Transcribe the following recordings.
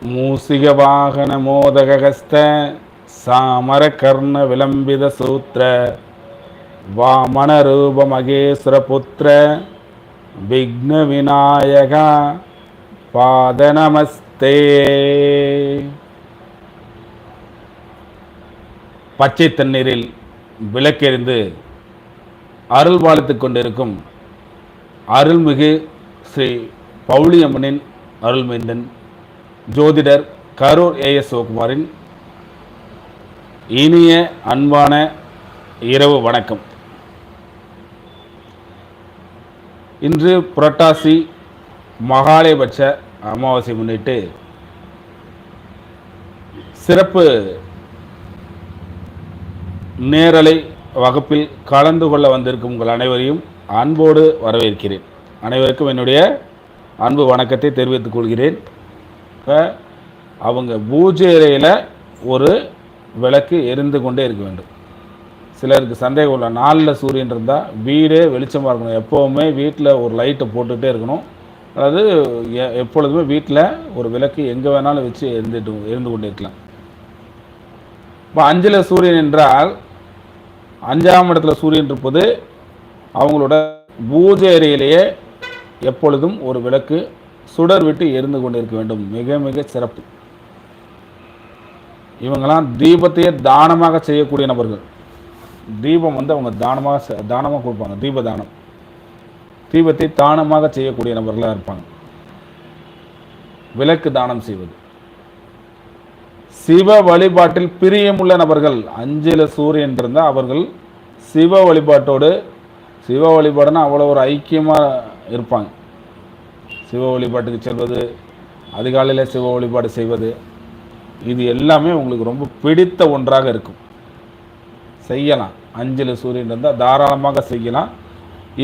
மூசிக வாகன மோதகஸ்த சாமர கர்ண விளம்பித சூத்திர வாமன ரூப மகேஸ்வர புத்திர விக்ன விநாயகா பாத நமஸ்தே. பச்சை தண்ணீரில் விளக்கெறிந்து அருள் பாலித்துக் கொண்டிருக்கும் அருள்மிகு ஸ்ரீ பவுளியம்மனின் அருள்மைந்தன் ஜோதிடர் கரூர் ஏஎஸ் சிவகுமாரின் இனிய அன்பான இரவு வணக்கம். இன்று புரட்டாசி மகாலயபட்ச அமாவாசை முன்னிட்டு சிறப்பு நேரலை வகுப்பில் கலந்து கொள்ள வந்திருக்கும் உங்கள் அனைவரையும் அன்போடு வரவேற்கிறேன். அனைவருக்கும் என்னுடைய அன்பு வணக்கத்தை தெரிவித்துக் கொள்கிறேன். அவங்க பூஜை அறையில் ஒரு விளக்கு எரிந்து கொண்டே இருக்க வேண்டும். சிலருக்கு சந்தேகம் உள்ள நாளில் சூரியன் இருந்தால் வீடே வெளிச்சமாக இருக்கணும். எப்போவுமே வீட்டில் ஒரு லைட்டை போட்டுகிட்டே இருக்கணும். அதாவது எப்பொழுதுமே வீட்டில் ஒரு விளக்கு எங்கே வேணாலும் வச்சு எரிந்து கொண்டே இருக்கலாம். இப்போ 5ல் சூரியன் என்றால் 5ஆம் இடத்துல சூரியன் இருப்பது அவங்களோட பூஜை அறையிலேயே எப்பொழுதும் ஒரு விளக்கு சுடர் விட்டு எரிந்து கொண்டு இருக்க வேண்டும். மிக மிக சிறப்பு. இவங்கெல்லாம் தீபத்தையே தானமாக செய்யக்கூடிய நபர்கள். தீபம் அவங்க தானமாக கொடுப்பாங்க. தீப தானம், தீபத்தை தானமாக செய்யக்கூடிய நபர்களாக இருப்பாங்க. விளக்கு தானம் செய்வது, சிவ வழிபாட்டில் பிரியமுள்ள நபர்கள். 5ல் சூரியன் இருந்தால் அவர்கள் சிவ வழிபாட்டோடு, சிவ வழிபாடுனா அவ்வளோ ஒரு ஐக்கியமாக இருப்பாங்க. சிவ வழிபாட்டுக்கு செல்வது, அதிகாலையில் சிவ வழிபாடு செய்வது, இது எல்லாமே உங்களுக்கு ரொம்ப பிடித்த ஒன்றாக இருக்கும். செய்யலாம். 5ல் சூரியன் இருந்தால் தாராளமாக செய்யலாம்.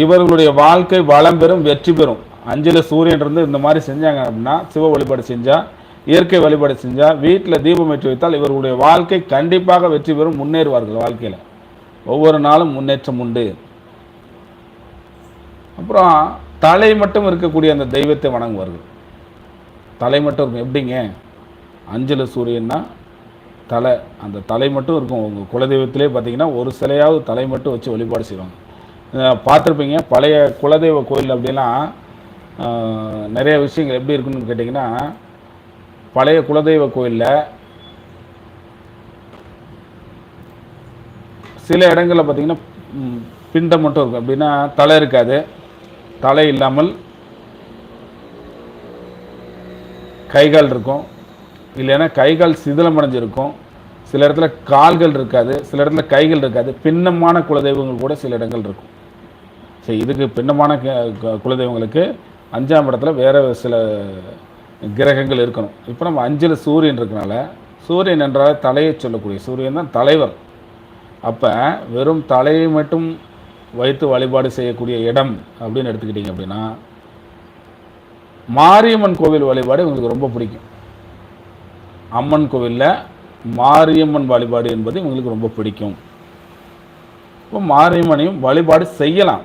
இவர்களுடைய வாழ்க்கை வளம் பெறும், வெற்றி பெறும். 5ல் சூரியன் இருந்து இந்த மாதிரி செஞ்சாங்க அப்படின்னா, சிவ வழிபாடு செஞ்சால், இயற்கை வழிபாடு செஞ்சால், வீட்டில் தீபம் ஏற்றி வைத்தால் இவர்களுடைய வாழ்க்கை கண்டிப்பாக வெற்றி பெறும். முன்னேறுவார்கள். வாழ்க்கையில் ஒவ்வொரு நாளும் முன்னேற்றம் உண்டு. அப்புறம் தலை மட்டும் இருக்கக்கூடிய அந்த தெய்வத்தை வணங்குவார்கள். தலை மட்டும் இருக்கும். எப்படிங்க? 5ல் சூரியன்னா தலை, அந்த தலை மட்டும் இருக்கும். உங்கள் குலதெய்வத்திலே பார்த்தீங்கன்னா ஒரு சிலையாவது தலை மட்டும் வச்சு வழிபாடு செய்வாங்க. பார்த்துருப்பீங்க பழைய குலதெய்வ கோயில் அப்படிலாம் நிறைய விஷயங்கள் எப்படி இருக்குன்னு கேட்டிங்கன்னா, பழைய குலதெய்வ கோயிலில் சில இடங்களில் பார்த்தீங்கன்னா பிண்டம் மட்டும் இருக்கும். அப்படின்னா தலை இருக்காது. தலை இல்லாமல் கைகால் இருக்கும். இல்லைன்னா கைகால் சிதிலமடைஞ்சிருக்கும். சில இடத்துல கால்கள் இருக்காது, சில இடத்துல கைகள் இருக்காது. பின்னமான குலதெய்வங்கள் கூட சில இடங்கள் இருக்கும். சரி, இதுக்கு பின்னமான குலதெய்வங்களுக்கு 5ஆம் இடத்துல வேறு சில கிரகங்கள் இருக்கணும். இப்போ நம்ம 5ல் சூரியன் இருக்கனால, சூரியன் என்றால் தலையை சொல்லக்கூடிய சூரியன் தான் தலைவர். அப்போ வெறும் தலையை மட்டும் வைத்து வழிபாடு செய்யக்கூடிய இடம் அப்படின்னு எடுத்துக்கிட்டிங்க அப்படின்னா, மாரியம்மன் கோவில் வழிபாடு உங்களுக்கு ரொம்ப பிடிக்கும். அம்மன் கோவிலில் மாரியம்மன் வழிபாடு என்பது உங்களுக்கு ரொம்ப பிடிக்கும். இப்போ மாரியம்மனையும் வழிபாடு செய்யலாம்.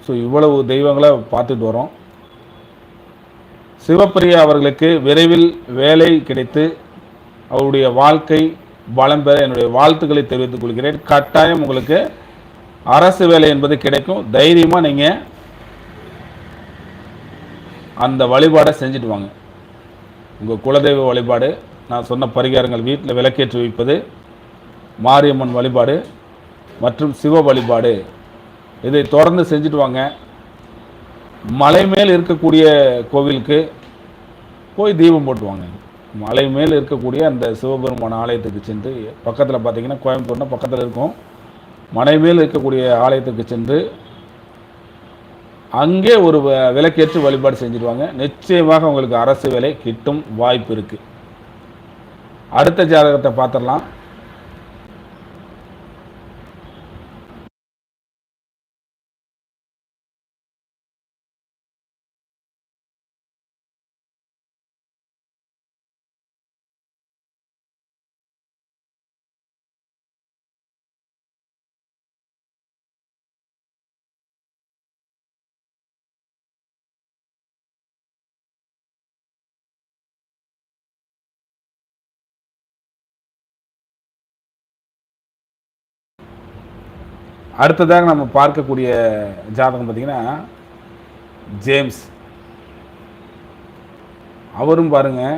ஸோ இவ்வளவு தெய்வங்களை பார்த்துட்டு வரோம். சிவப்பிரியா அவர்களுக்கு விரைவில் வேலை கிடைத்து அவருடைய வாழ்க்கை வளம் பெற என்னுடைய வாழ்த்துக்களை தெரிவித்துக் கொள்கிறேன். கட்டாயம் உங்களுக்கு அரசு வேலை என்பது கிடைக்கும். தைரியமாக நீங்கள் அந்த வழிபாடை செஞ்சுட்டு வாங்க. உங்கள் குலதெய்வ வழிபாடு, நான் சொன்ன பரிகாரங்கள், வீட்டில் விளக்கேற்றி வைப்பது, மாரியம்மன் வழிபாடு மற்றும் சிவ வழிபாடு, இதை தொடர்ந்து செஞ்சுட்டு வாங்க. மலை மேல் இருக்கக்கூடிய கோவிலுக்கு போய் தீபம் போட்டுவாங்க. மலை மேல் இருக்கக்கூடிய அந்த சிவபெருமான ஆலயத்துக்கு சென்று, பக்கத்தில் பார்த்தீங்கன்னா கோயம்புத்தூர்னா பக்கத்தில் இருக்கும், மலை மேல் இருக்கக்கூடிய ஆலயத்துக்கு சென்று அங்கே ஒரு விளக்கேற்று வழிபாடு செஞ்சுடுவாங்க. நிச்சயமாக உங்களுக்கு அரசு வேலை கிட்டும் வாய்ப்பு இருக்குது. அடுத்த ஜாதகத்தை பார்த்துடலாம். அடுத்ததாக நம்ம பார்க்கக்கூடிய ஜாதகம் பார்த்திங்கன்னா ஜேம்ஸ். அவரும் பாருங்கள்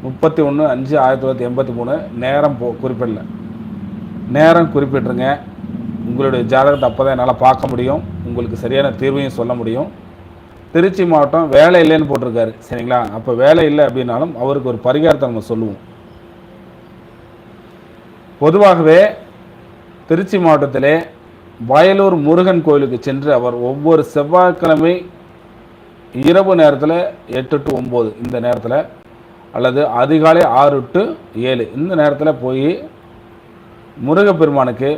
31/5/1983 நேரம் குறிப்பிடல. நேரம் குறிப்பிட்ருங்க. உங்களுடைய ஜாதகத்தை அப்போ தான் என்னால் பார்க்க முடியும், உங்களுக்கு சரியான தீர்வையும் சொல்ல முடியும். திருச்சி மாவட்டம், வேலை இல்லைன்னு போட்டிருக்காரு, சரிங்களா? அப்போ வேலை இல்லை அப்படின்னாலும் அவருக்கு ஒரு பரிகாரத்தை நம்ம சொல்லுவோம். பொதுவாகவே திருச்சி மாவட்டத்திலே வயலூர் முருகன் கோயிலுக்கு சென்று அவர் ஒவ்வொரு செவ்வாய்க்கிழமை இரவு நேரத்தில் 8 to 9 இந்த நேரத்தில், அல்லது அதிகாலை 6 to 7 இந்த நேரத்தில் போய் முருகப்பெருமானுக்கு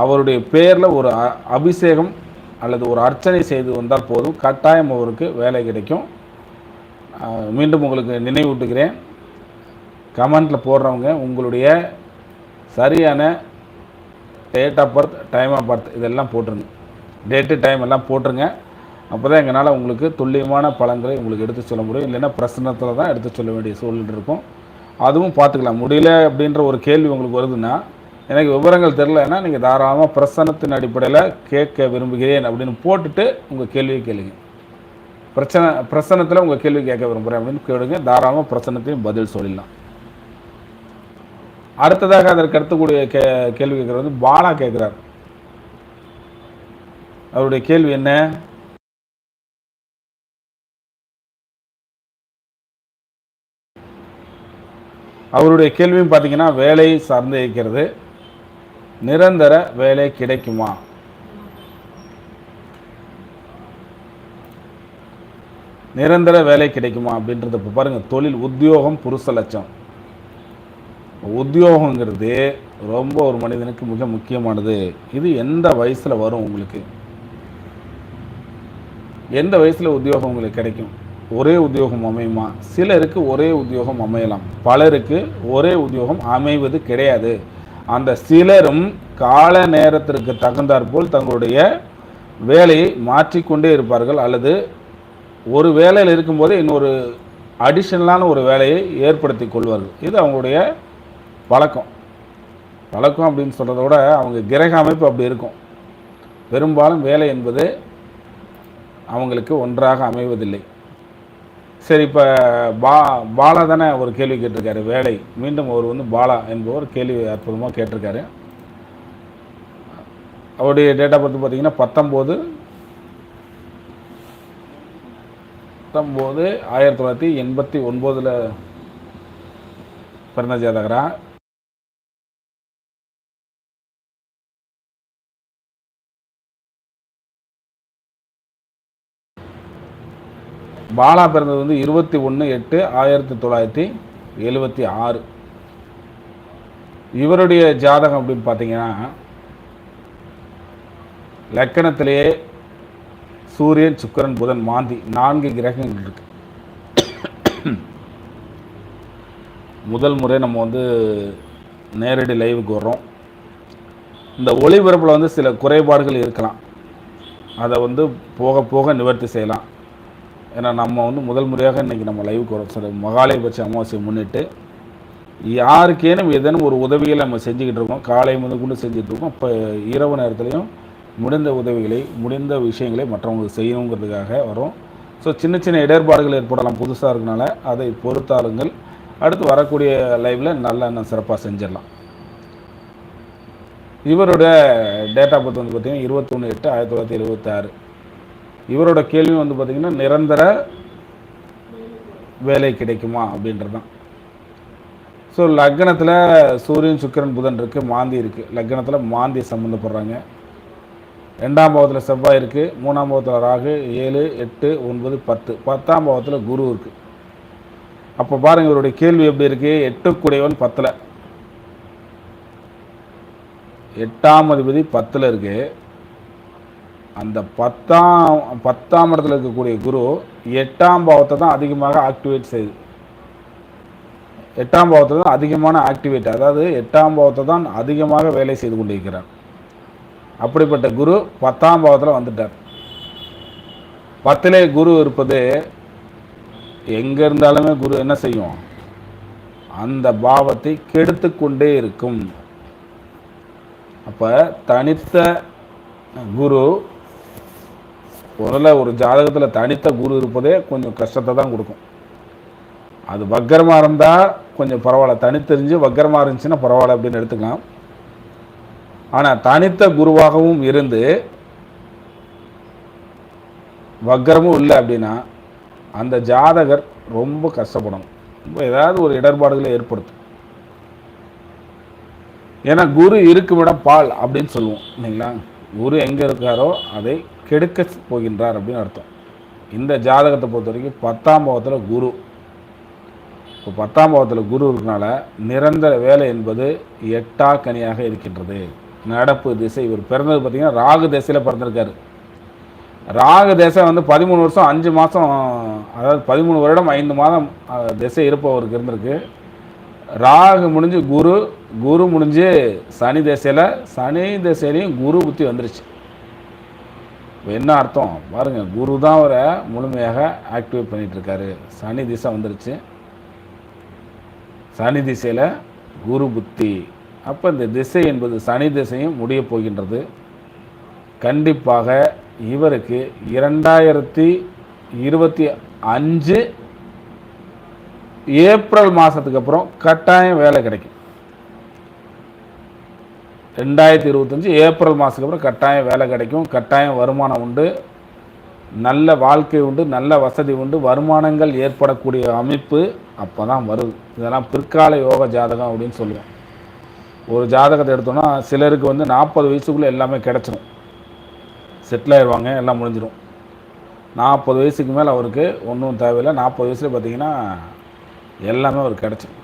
அவருடைய பேரில் ஒரு அபிஷேகம் அல்லது ஒரு அர்ச்சனை செய்து வந்தால் போதும், கட்டாயம் அவருக்கு வேலை கிடைக்கும். மீண்டும் உங்களுக்கு நினைவூட்டுகிறேன், கமெண்டில் போடுறவங்க உங்களுடைய சரியான date of birth, time of birth இதெல்லாம் போட்டுருங்க, டேட்டு டைம் எல்லாம் போட்டுருங்க. அப்போ தான் எங்களால் உங்களுக்கு துல்லியமான பலன்களை உங்களுக்கு எடுத்து சொல்ல முடியும். இல்லைன்னா பிரசனத்தில் தான் எடுத்து சொல்ல வேண்டிய சூழ்நிலை இருக்கும். அதுவும் பார்த்துக்கலாம். முடியல அப்படின்ற ஒரு கேள்வி உங்களுக்கு வருதுன்னா, எனக்கு விவரங்கள் தெரிலன்னா நீங்கள் தாராளமாக பிரசனத்தின் அடிப்படையில் கேட்க விரும்புகிறேன் அப்படின்னு போட்டுட்டு உங்கள் கேள்வியை கேளுங்க. பிரசனத்தில் உங்கள் கேள்வி கேட்க விரும்புகிறேன் அப்படின்னு கேளுங்க, தாராளமாக பிரசனத்தையும் பதில் சொல்லிடலாம். அடுத்ததாக அதற்கு அடுத்தக்கூடிய கேள்வி கேட்குறது வந்து பாலா கேட்குறார். அவருடைய கேள்வி என்ன? அவருடைய கேள்வியும் பார்த்தீங்கன்னா வேலை சார்ந்து இருக்கிறது. நிரந்தர வேலை கிடைக்குமா? நிரந்தர வேலை கிடைக்குமா அப்படின்றத இப்போ பாருங்கள். தொழில், உத்தியோகம், புருஷ லட்சம். உத்தியோகங்கிறது ரொம்ப ஒரு மனிதனுக்கு மிக முக்கியமானது. இது எந்த வயசில் வரும் உங்களுக்கு? எந்த வயசில் உத்தியோகம் உங்களுக்கு கிடைக்கும்? ஒரே உத்தியோகம் அமையுமா? சிலருக்கு ஒரே உத்தியோகம் அமையலாம், பலருக்கு ஒரே உத்தியோகம் அமைவது கிடையாது. அந்த சிலரும் கால நேரத்திற்கு தகுந்தாற்போல் தங்களுடைய வேலையை மாற்றிக்கொண்டே இருப்பார்கள், அல்லது ஒரு வேலையில் இருக்கும்போது இன்னொரு அடிஷனலான ஒரு வேலையை ஏற்படுத்தி கொள்வார்கள். இது அவங்களுடைய பழக்கம். பழக்கம் அப்படின்னு சொல்கிறத விட அவங்க கிரக அமைப்பு அப்படி இருக்கும். பெரும்பாலும் வேலை என்பது அவங்களுக்கு ஒன்றாக அமைவதில்லை. சரி, இப்போ பாலா தானே ஒரு கேள்வி கேட்டிருக்காரு, வேலை. மீண்டும் அவர் வந்து பாலா என்பவர் கேள்வி அற்புதமாக கேட்டிருக்காரு. அவருடைய டேட் ஆஃப் பர்த் பார்த்தீங்கன்னா 19/19/1989 பிறந்த ஜாதகரா. பாலா பிறந்தது வந்து 21/8/1976. இவருடைய ஜாதகம் அப்படின்னு பார்த்தீங்கன்னா லக்கணத்திலேயே சூரியன், சுக்கிரன், புதன், மாந்தி 4 கிரகங்கள் இருக்கு. முதல் முறை நம்ம வந்து நேரடி லைவுக்கு வர்றோம். இந்த ஒளிபரப்பில் வந்து சில குறைபாடுகள் இருக்கலாம், அதை வந்து போக போக நிவர்த்தி செய்யலாம். ஏன்னா நம்ம வந்து முதல் முறையாக இன்றைக்கி நம்ம லைவுக்கு வரோம். சார், மகாலயபட்ச அமாவாசையை முன்னிட்டு யாருக்கேனும் ஏதேனும் ஒரு உதவிகளை நம்ம செஞ்சுக்கிட்டு இருக்கோம். காலை முதல் கொண்டு செஞ்சுட்ருக்கோம். இப்போ இரவு நேரத்துலையும் முடிந்த உதவிகளை, முடிந்த விஷயங்களை மற்றவங்களுக்கு செய்யணுங்கிறதுக்காக வரும். ஸோ சின்ன சின்ன இடர்பாடுகள் ஏற்படலாம், புதுசாக இருக்கனால அதை பொறுத்தாளுங்கள். அடுத்து வரக்கூடிய லைவில் நல்லா சிறப்பாக செஞ்சிடலாம். இவரோட டேட் ஆஃப் பர்த் வந்து பார்த்திங்கன்னா 21/8/1976. இவரோட கேள்வி வந்து பார்த்திங்கன்னா நிரந்தர வேலை கிடைக்குமா அப்படின்றது தான். ஸோ லக்னத்தில் சூரியன், சுக்கிரன், புதன் இருக்குது, மாந்தி இருக்குது. லக்னத்தில் மாந்தி சம்மந்தப்படுறாங்க. 2ஆம் பாவத்தில் செவ்வாய் இருக்குது, 3ஆம் பாவத்தில் ராகு, 7, 8, 9, 10, 10ஆம் பாவத்தில் குரு இருக்குது. அப்போ பாருங்கள் இவருடைய கேள்வி எப்படி இருக்குது. 8 கூடையவன் 10ல், 8ஆம் அதிபதி 10ல் இருக்குது. அந்த 10ஆம் இடத்துல இருக்கக்கூடிய குரு 8ஆம் பாவத்தை தான் அதிகமாக ஆக்டிவேட் செய்யுது. 8ஆம் பாவத்தில் தான் அதிகமான ஆக்டிவேட், அதாவது 8ஆம் பாவத்தை தான் அதிகமாக வேலை செய்து கொண்டிருக்கிறார். அப்படிப்பட்ட குரு 10ஆம் பாவத்தில் வந்துட்டார். 10லே குரு இருப்பது எங்கே இருந்தாலுமே குரு என்ன செய்யும்? அந்த பாவத்தை கெடுத்து கொண்டே இருக்கும். அப்போ தனித்த குரு ஒரு ஜாதகத்தில் தனித்த குரு இருப்பதே கொஞ்சம் கஷ்டத்தை தான் கொடுக்கும். அது வக்கரமாக இருந்தால் கொஞ்சம் பரவாயில்ல, தனித்தெரிஞ்சு வக்கரமாக இருந்துச்சுன்னா பரவாயில்ல அப்படின்னு எடுத்துக்கலாம். ஆனால் தனித்த குருவாகவும் இருந்து வக்கரமும் இல்லை அப்படின்னா அந்த ஜாதகர் ரொம்ப கஷ்டப்படணும், ரொம்ப ஏதாவது ஒரு இடர்பாடுகளை ஏற்படுத்தும். ஏன்னா குரு இருக்கும் இடம் பால் அப்படின்னு சொல்லுவோம் இல்லைங்களா. குரு எங்கே இருக்காரோ அதை கெடுக்க போகின்றார் அப்படின்னு அர்த்தம். இந்த ஜாதகத்தை பொறுத்த வரைக்கும் 10ஆம் பாவத்தில் குரு, இப்போ 10ஆம் பாவத்தில் குரு இருக்கனால நிரந்தர வேலை என்பது எட்டா கனியாக இருக்கின்றது. நடப்பு திசை, இவர் பிறந்தது பார்த்திங்கன்னா ராகு திசையில் பிறந்திருக்காரு. ராகு திசை வந்து 13 வருஷம் 5 மாதம், அதாவது 13 வருடம் 5 மாதம் திசை இருப்பவருக்கு இருந்திருக்கு. ராகு முடிஞ்சு குரு முடிஞ்சு சனி திசையிலையும் குரு புத்தி வந்துருச்சு. என்ன அர்த்தம் பாருங்க, குரு தான் அவரை முழுமையாக ஆக்டிவேட் பண்ணிட்டு இருக்காரு. சனி திசை வந்துருச்சு, சனி திசையில் குரு புத்தி. அப்போ இந்த திசை என்பது சனி திசையும் முடிய போகின்றது. கண்டிப்பாக இவருக்கு 2025 ஏப்ரல் மாதத்துக்கு அப்புறம் கட்டாயம் வேலை கிடைக்கும். 2025 ஏப்ரல் மாதத்துக்கு அப்புறம் கட்டாயம் வேலை கிடைக்கும், கட்டாயம் வருமானம் உண்டு, நல்ல வாழ்க்கை உண்டு, நல்ல வசதி உண்டு, வருமானங்கள் ஏற்படக்கூடிய அமைப்பு அப்போ தான் வருது. இதெல்லாம் பிற்கால யோக ஜாதகம் அப்படின்னு சொல்லுவோம். ஒரு ஜாதகத்தை எடுத்தோன்னா சிலருக்கு வந்து 40 வயசுக்குள்ளே எல்லாமே கிடச்சிடும், செட்டில் ஆயிடுவாங்க, எல்லாம் முடிஞ்சிடும். 40 வயசுக்கு மேலே அவருக்கு ஒன்றும் தேவையில்லை. 40 வயசில் பார்த்திங்கன்னா எல்லாமே அவருக்கு கிடச்சிடும்.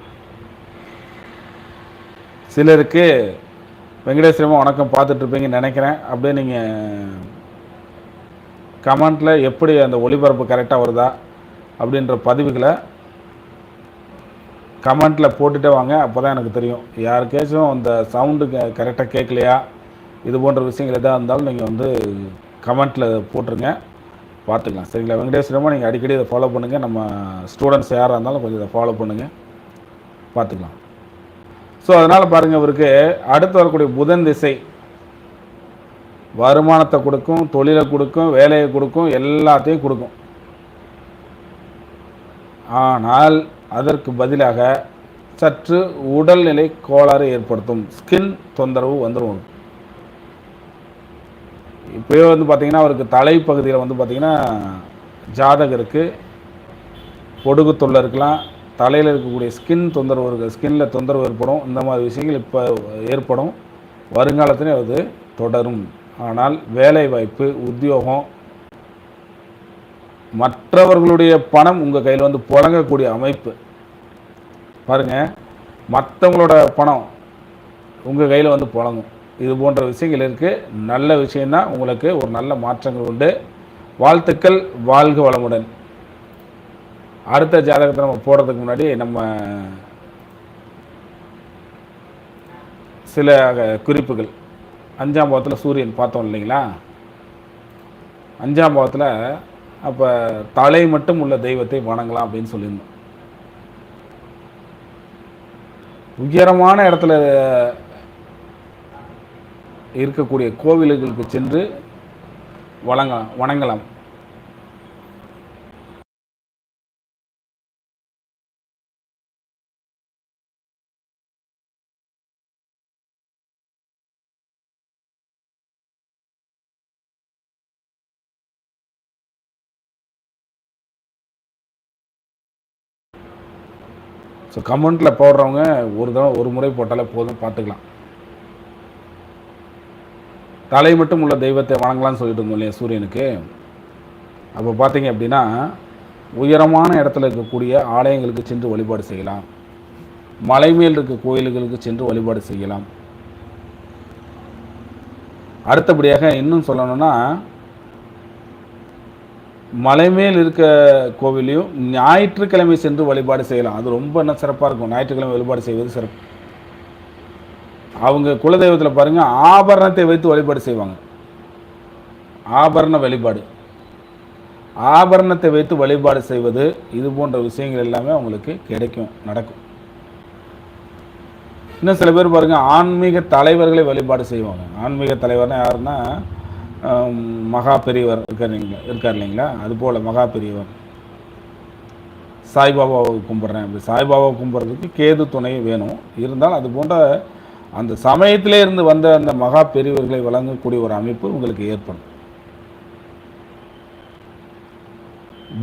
சிலருக்கு வெங்கடேஸ்வரமா வணக்கம் பார்த்துட்ருப்பீங்கன்னு நினைக்கிறேன். அப்படியே நீங்கள் கமெண்ட்டில் எப்படி அந்த ஒளிபரப்பு கரெக்டாக வருதா அப்படின்ற பதிவுகளை கமெண்ட்டில் போட்டுகிட்டே வாங்க, அப்போ தான் எனக்கு தெரியும். யாருக்கேச்சும் அந்த சவுண்டு கரெக்டாக கேட்கலையா, இது போன்ற விஷயங்கள் எதாக இருந்தாலும் நீங்கள் வந்து கமெண்ட்டில் போட்டுருங்க, பார்த்துக்கலாம். சரிங்களா? வெங்கடேஸ்வரமா நீங்கள் அடிக்கடி இதை ஃபாலோ பண்ணுங்கள். நம்ம ஸ்டூடெண்ட்ஸ் யாராக இருந்தாலும் கொஞ்சம் இதை ஃபாலோ பண்ணுங்கள், பார்த்துக்கலாம். ஸோ அதனால் பாருங்கள், இவருக்கு அடுத்து வரக்கூடிய புதன் திசை வருமானத்தை கொடுக்கும், தொழிலை கொடுக்கும், வேலையை கொடுக்கும், எல்லாத்தையும் கொடுக்கும். ஆனால் அதற்கு பதிலாக சற்று உடல்நிலை கோளாறு ஏற்படுத்தும், ஸ்கின் தொந்தரவு வந்துடும். இப்போயே வந்து பார்த்திங்கன்னா அவருக்கு தலைப்பகுதியில் வந்து பார்த்திங்கன்னா ஜாதகருக்கு பொடுகு தொல்லை இருக்கலாம், தலையில் இருக்கக்கூடிய ஸ்கின் தொந்தரவு இருக்குது, ஸ்கின்னில் தொந்தரவு ஏற்படும். இந்த மாதிரி விஷயங்கள் இப்போ ஏற்படும், வருங்காலத்திலே அது தொடரும். ஆனால் வேலை வாய்ப்பு, உத்தியோகம், மற்றவர்களுடைய பணம் உங்கள் கையில் வந்து புழங்கக்கூடிய அமைப்பு பாருங்கள், மற்றவங்களோட பணம் உங்கள் கையில் வந்து புழங்கும். இது போன்ற விஷயங்கள் இருக்குது. நல்ல விஷயந்தான், உங்களுக்கு ஒரு நல்ல மாற்றங்கள் உண்டு. வாழ்த்துக்கள், வாழ்க வளமுடன். அடுத்த ஜாதகத்தை நம்ம போடுறதுக்கு முன்னாடி நம்ம சில குறிப்புகள். 5ஆம் பாவத்தில் சூரியன் பார்த்தோம் இல்லைங்களா. 5ஆம் பாவத்தில் அப்போ தலை மட்டும் உள்ள தெய்வத்தை வணங்கலாம் அப்படின்னு சொல்லியிருந்தோம். உயரமான இடத்துல இருக்கக்கூடிய கோவில்களுக்கு சென்று வணங்கலாம். ஸோ கமெண்ட்டில் போடுறவங்க ஒரு முறை போட்டாலே போதும், பார்த்துக்கலாம். தலை மட்டும் உள்ள தெய்வத்தை வணங்கலாம்னு சொல்லிட்டு இருந்தோம் இல்லையா சூரியனுக்கு. அப்போ பார்த்தீங்க அப்படின்னா உயரமான இடத்துல இருக்கக்கூடிய ஆலயங்களுக்கு சென்று வழிபாடு செய்யலாம், மலை மேல் இருக்க கோயில்களுக்கு சென்று வழிபாடு செய்யலாம். அடுத்தபடியாக இன்னும் சொல்லணும்னா மலை மேல் இருக்க கோவிலையும் ஞாயிற்றுக்கிழமை சென்று வழிபாடு செய்யலாம். அது ரொம்ப என்ன சிறப்பாக இருக்கும், ஞாயிற்றுக்கிழமை வழிபாடு செய்வது சிறப்பு. அவங்க குலதெய்வத்தில் பாருங்கள், ஆபரணத்தை வைத்து வழிபாடு செய்வாங்க. ஆபரண வழிபாடு, ஆபரணத்தை வைத்து வழிபாடு செய்வது, இது போன்ற விஷயங்கள் எல்லாமே அவங்களுக்கு கிடைக்கும், நடக்கும். இன்னும் சில பேர் பாருங்கள், ஆன்மீக தலைவர்களை வழிபாடு செய்வாங்க. ஆன்மீக தலைவர்னா யாருன்னா, மகா பெரியவர் இருக்கார் இல்லைங்களா, அதுபோல் மகா பெரியவர். சாய்பாபாவை கும்பிட்றேன், அப்படி சாய்பாபாவை கும்பிட்றதுக்கு கேது துணை வேணும். இருந்தால் அது போன்ற அந்த சமயத்திலே இருந்து வந்த அந்த மகா பெரியவர்களை வழங்கக்கூடிய ஒரு அமைப்பு உங்களுக்கு ஏற்படும்.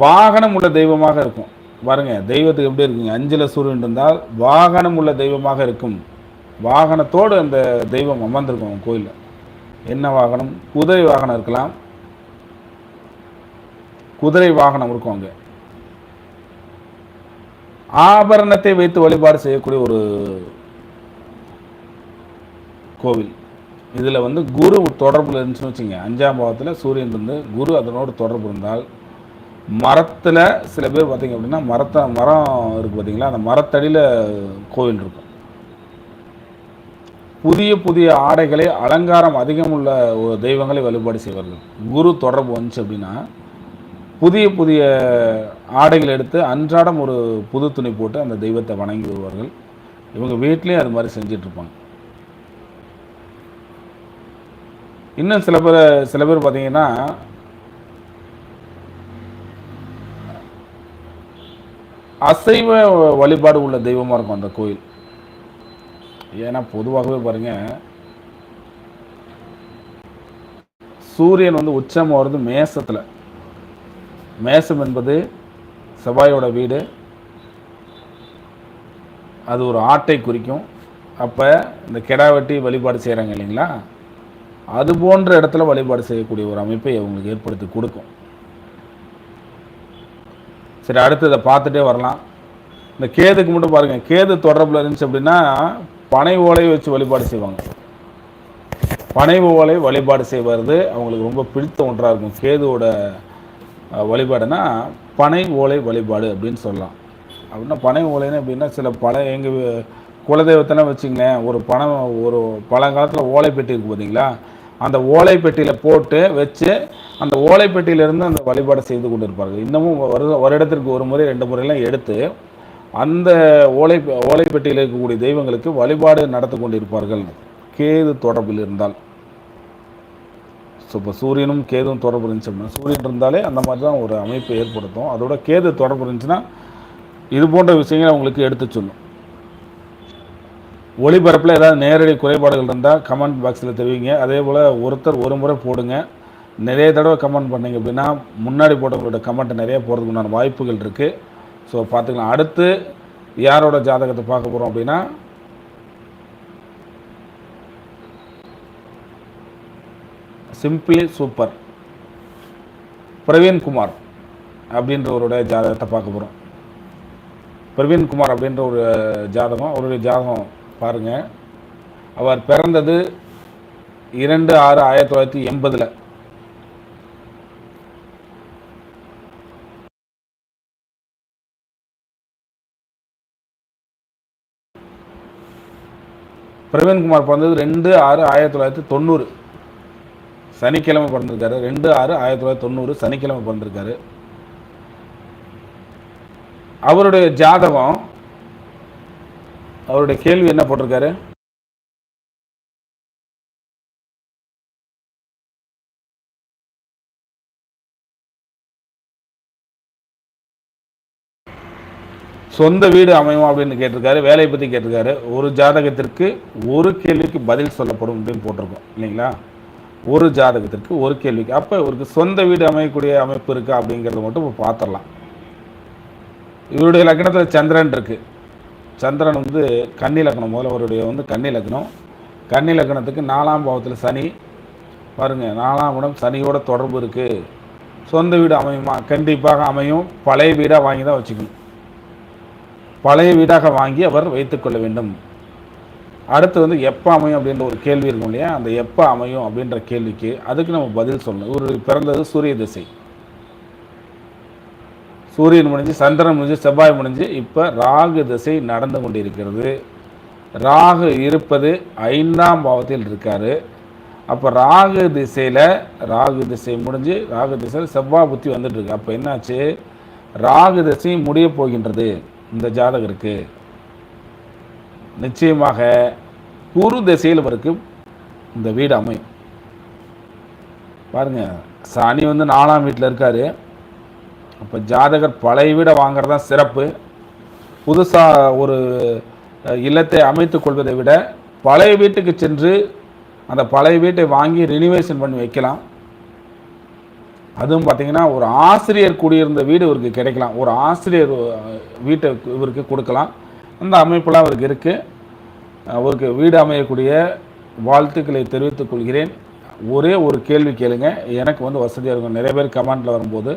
வாகனம் உள்ள தெய்வமாக இருக்கும். பாருங்க, தெய்வத்துக்கு எப்படி இருக்குங்க, அஞ்சல சூரியன் இருந்தால் வாகனம் உள்ள தெய்வமாக இருக்கும். வாகனத்தோடு அந்த தெய்வம் அமர்ந்திருக்கும் கோயிலில். என்ன வாகனம்? குதிரை வாகனம் இருக்கலாம். குதிரை வாகனம் இருக்கும். அங்கே ஆபரணத்தை வைத்து வழிபாடு செய்யக்கூடிய ஒரு கோவில். இதில் குரு தொடர்பில் இருந்துச்சுன்னு வச்சுங்க, 5ஆம் பாவத்தில் சூரியன் இருந்து குரு அதனோடு தொடர்பு இருந்தால், மரத்தில் சில பேர் பார்த்தீங்க அப்படின்னா மரம் இருக்குது பார்த்தீங்களா, அந்த மரத்தடியில் கோவில் இருக்கும். புதிய புதிய ஆடைகளை அலங்காரம் அதிகம் உள்ள தெய்வங்களை வழிபாடு செய்வார்கள். குரு தொடர்பு வந்துச்சு அப்படின்னா புதிய புதிய ஆடைகள் எடுத்து அன்றாடம் ஒரு புது துணி போட்டு அந்த தெய்வத்தை வணங்கி வருவார்கள். இவங்க வீட்லேயும் அது மாதிரி செஞ்சிட்ருப்பாங்க. இன்னும் சில பேர் பார்த்தீங்கன்னா, அசைவ வழிபாடு உள்ள தெய்வமாக இருக்கும் அந்த கோயில். ஏன்னா பொதுவாகவே பாருங்கள், சூரியன் உச்சம் வருது மேசத்தில். மேசம் என்பது செவ்வாயோட வீடு. அது ஒரு ஆட்டை குறிக்கும். அப்போ இந்த கெடா வெட்டி வழிபாடு செய்கிறாங்க இல்லைங்களா, அது போன்ற இடத்துல வழிபாடு செய்யக்கூடிய ஒரு அமைப்பை அவங்களுக்கு ஏற்படுத்தி கொடுக்கும். சரி, அடுத்து இதை பார்த்துட்டே வரலாம். இந்த கேதுக்கு மட்டும் பாருங்கள், கேது தொடர்பில் இருந்துச்சு அப்படின்னா பனை ஓலையை வச்சு வழிபாடு செய்வாங்க. பனை ஓலை வழிபாடு செய்வது அவங்களுக்கு ரொம்ப பிடித்த ஒன்றாக இருக்கும். கேதுவோட வழிபாடுனா பனை ஓலை வழிபாடு அப்படின்னு சொல்லலாம். அப்படின்னா பனை ஓலைன்னு அப்படின்னா சில எங்கள் குலதெய்வத்தெல்லாம் வச்சுங்களேன், ஒரு பழங்காலத்தில் ஓலை பெட்டி இருக்குது பார்த்தீங்களா, அந்த ஓலை பெட்டியில் போட்டு வச்சு அந்த ஓலை பெட்டியிலிருந்து அந்த வழிபாடு செய்து கொண்டு இருப்பார்கள். இன்னமும் வருடத்திற்கு ஒரு முறை 2 முறையெல்லாம் எடுத்து அந்த ஓலை பெட்டியில் இருக்கக்கூடிய தெய்வங்களுக்கு வழிபாடு நடத்தி கொண்டிருப்பார்கள், கேது தொடர்பில் இருந்தால். ஸோ இப்போ சூரியனும் கேதுவும் தொடர்பு இருந்துச்சு அப்படின்னா, சூரியன் இருந்தாலே அந்த மாதிரி தான் ஒரு அமைப்பை ஏற்படுத்தும். அதோட கேது தொடர்பு இருந்துச்சுன்னா இது போன்ற விஷயங்களை அவங்களுக்கு எடுத்து சொல்லும். ஒளிபரப்பில் ஏதாவது நேரடி குறைபாடுகள் இருந்தால் கமெண்ட் பாக்ஸில் தெரிவிங்க. அதே போல் ஒருத்தர் ஒரு முறை போடுங்க. நிறைய தடவை கமெண்ட் பண்ணிங்க அப்படின்னா முன்னாடி போட்டவங்களோட கமெண்ட்டை நிறைய போகிறதுக்கு உண்டான வாய்ப்புகள் இருக்குது. ஸோ பார்த்துக்கலாம். அடுத்து யாரோட ஜாதகத்தை பார்க்க போகிறோம் அப்படின்னா, சிம்பிளி சூப்பர் பிரவீன்குமார் அப்படின்றவருடைய ஜாதகத்தை பார்க்க போகிறோம். பிரவீன்குமார் அப்படின்ற ஒரு ஜாதகம், அவருடைய ஜாதகம் பாருங்கள். அவர் பிறந்தது 2/6/1980. பிரவீன்குமார் பிறந்தது 2/6/1990 சனிக்கிழமை பிறந்திருக்காரு. 2/6/1990 சனிக்கிழமை பிறந்திருக்காரு. அவருடைய ஜாதகம், அவருடைய கேள்வி என்ன போட்டிருக்காரு, சொந்த வீடு அமையும் அப்படின்னு கேட்டிருக்காரு. வேலையை பற்றி கேட்டிருக்காரு. ஒரு ஜாதகத்திற்கு ஒரு கேள்விக்கு பதில் சொல்லப்படும் அப்படின்னு போட்டிருக்கோம் இல்லைங்களா, ஒரு ஜாதகத்திற்கு ஒரு கேள்விக்கு. அப்போ இவருக்கு சொந்த வீடு அமையக்கூடிய அமைப்பு இருக்கா அப்படிங்கிறத மட்டும் இப்போ பார்த்துடலாம். இவருடைய லக்னத்தில் சந்திரன் இருக்குது. சந்திரன் கன்னி லக்னம். முதல்ல அவருடைய கன்னி லக்னம். கன்னி லக்னத்துக்கு 4ஆம் பாவத்தில் சனி. பாருங்கள், 4ஆம் இடம் சனியோட தொடர்பு இருக்குது. சொந்த வீடு அமையுமா? கண்டிப்பாக அமையும். பழைய வீடாக வாங்கி தான் வச்சுக்கணும். பழைய வீடாக வாங்கி அவர் வைத்துக்கொள்ள வேண்டும். அடுத்து எப்போ அமையும் அப்படின்ற ஒரு கேள்வி இருக்கும் இல்லையா, அந்த எப்போ அமையும் அப்படின்ற கேள்விக்கு அதுக்கு நம்ம பதில் சொல்லணும். இவர் பிறந்தது சூரிய திசை. சூரியன் முடிஞ்சு, சந்திரன் முடிஞ்சு, செவ்வாய் முடிஞ்சு, இப்போ ராகு திசை நடந்து கொண்டிருக்கிறது. ராகு இருப்பது 5ஆம் பாவத்தில் இருக்கார். அப்போ ராகு திசை முடிஞ்சு, ராகு திசையில் செவ்வாய் புத்தி வந்துட்டுருக்கு. அப்போ என்னாச்சு, ராகு திசை முடிய போகின்றது இந்த ஜாதகருக்கு. நிச்சயமாக குரு திசையில் இவருக்கு இந்த வீடு அமையும். பாருங்க, சனி 4ஆம் வீட்டில் இருக்காரு. அப்போ ஜாதகர் பழைய வீடை வாங்குறது தான் சிறப்பு. புதுசாக ஒரு இல்லத்தை அமைத்துக் கொள்வதை விட பழைய வீட்டுக்கு சென்று அந்த பழைய வீட்டை வாங்கி ரினிவேஷன் பண்ணி வைக்கலாம். அதுவும் பார்த்தீங்கன்னா ஒரு ஆசிரியர் குடியிருந்த வீடு இவருக்கு கிடைக்கலாம், ஒரு ஆசிரியர் வீட்டை இவருக்கு கொடுக்கலாம். அந்த அமைப்பெல்லாம் அவருக்கு இருக்குது. அவருக்கு வீடு அமையக்கூடிய வாழ்த்துக்களை தெரிவித்துக் கொள்கிறேன். ஒரே ஒரு கேள்வி கேளுங்க, எனக்கு வசதியாக இருக்கும். நிறைய பேர் கமெண்ட்டில் வரும்போது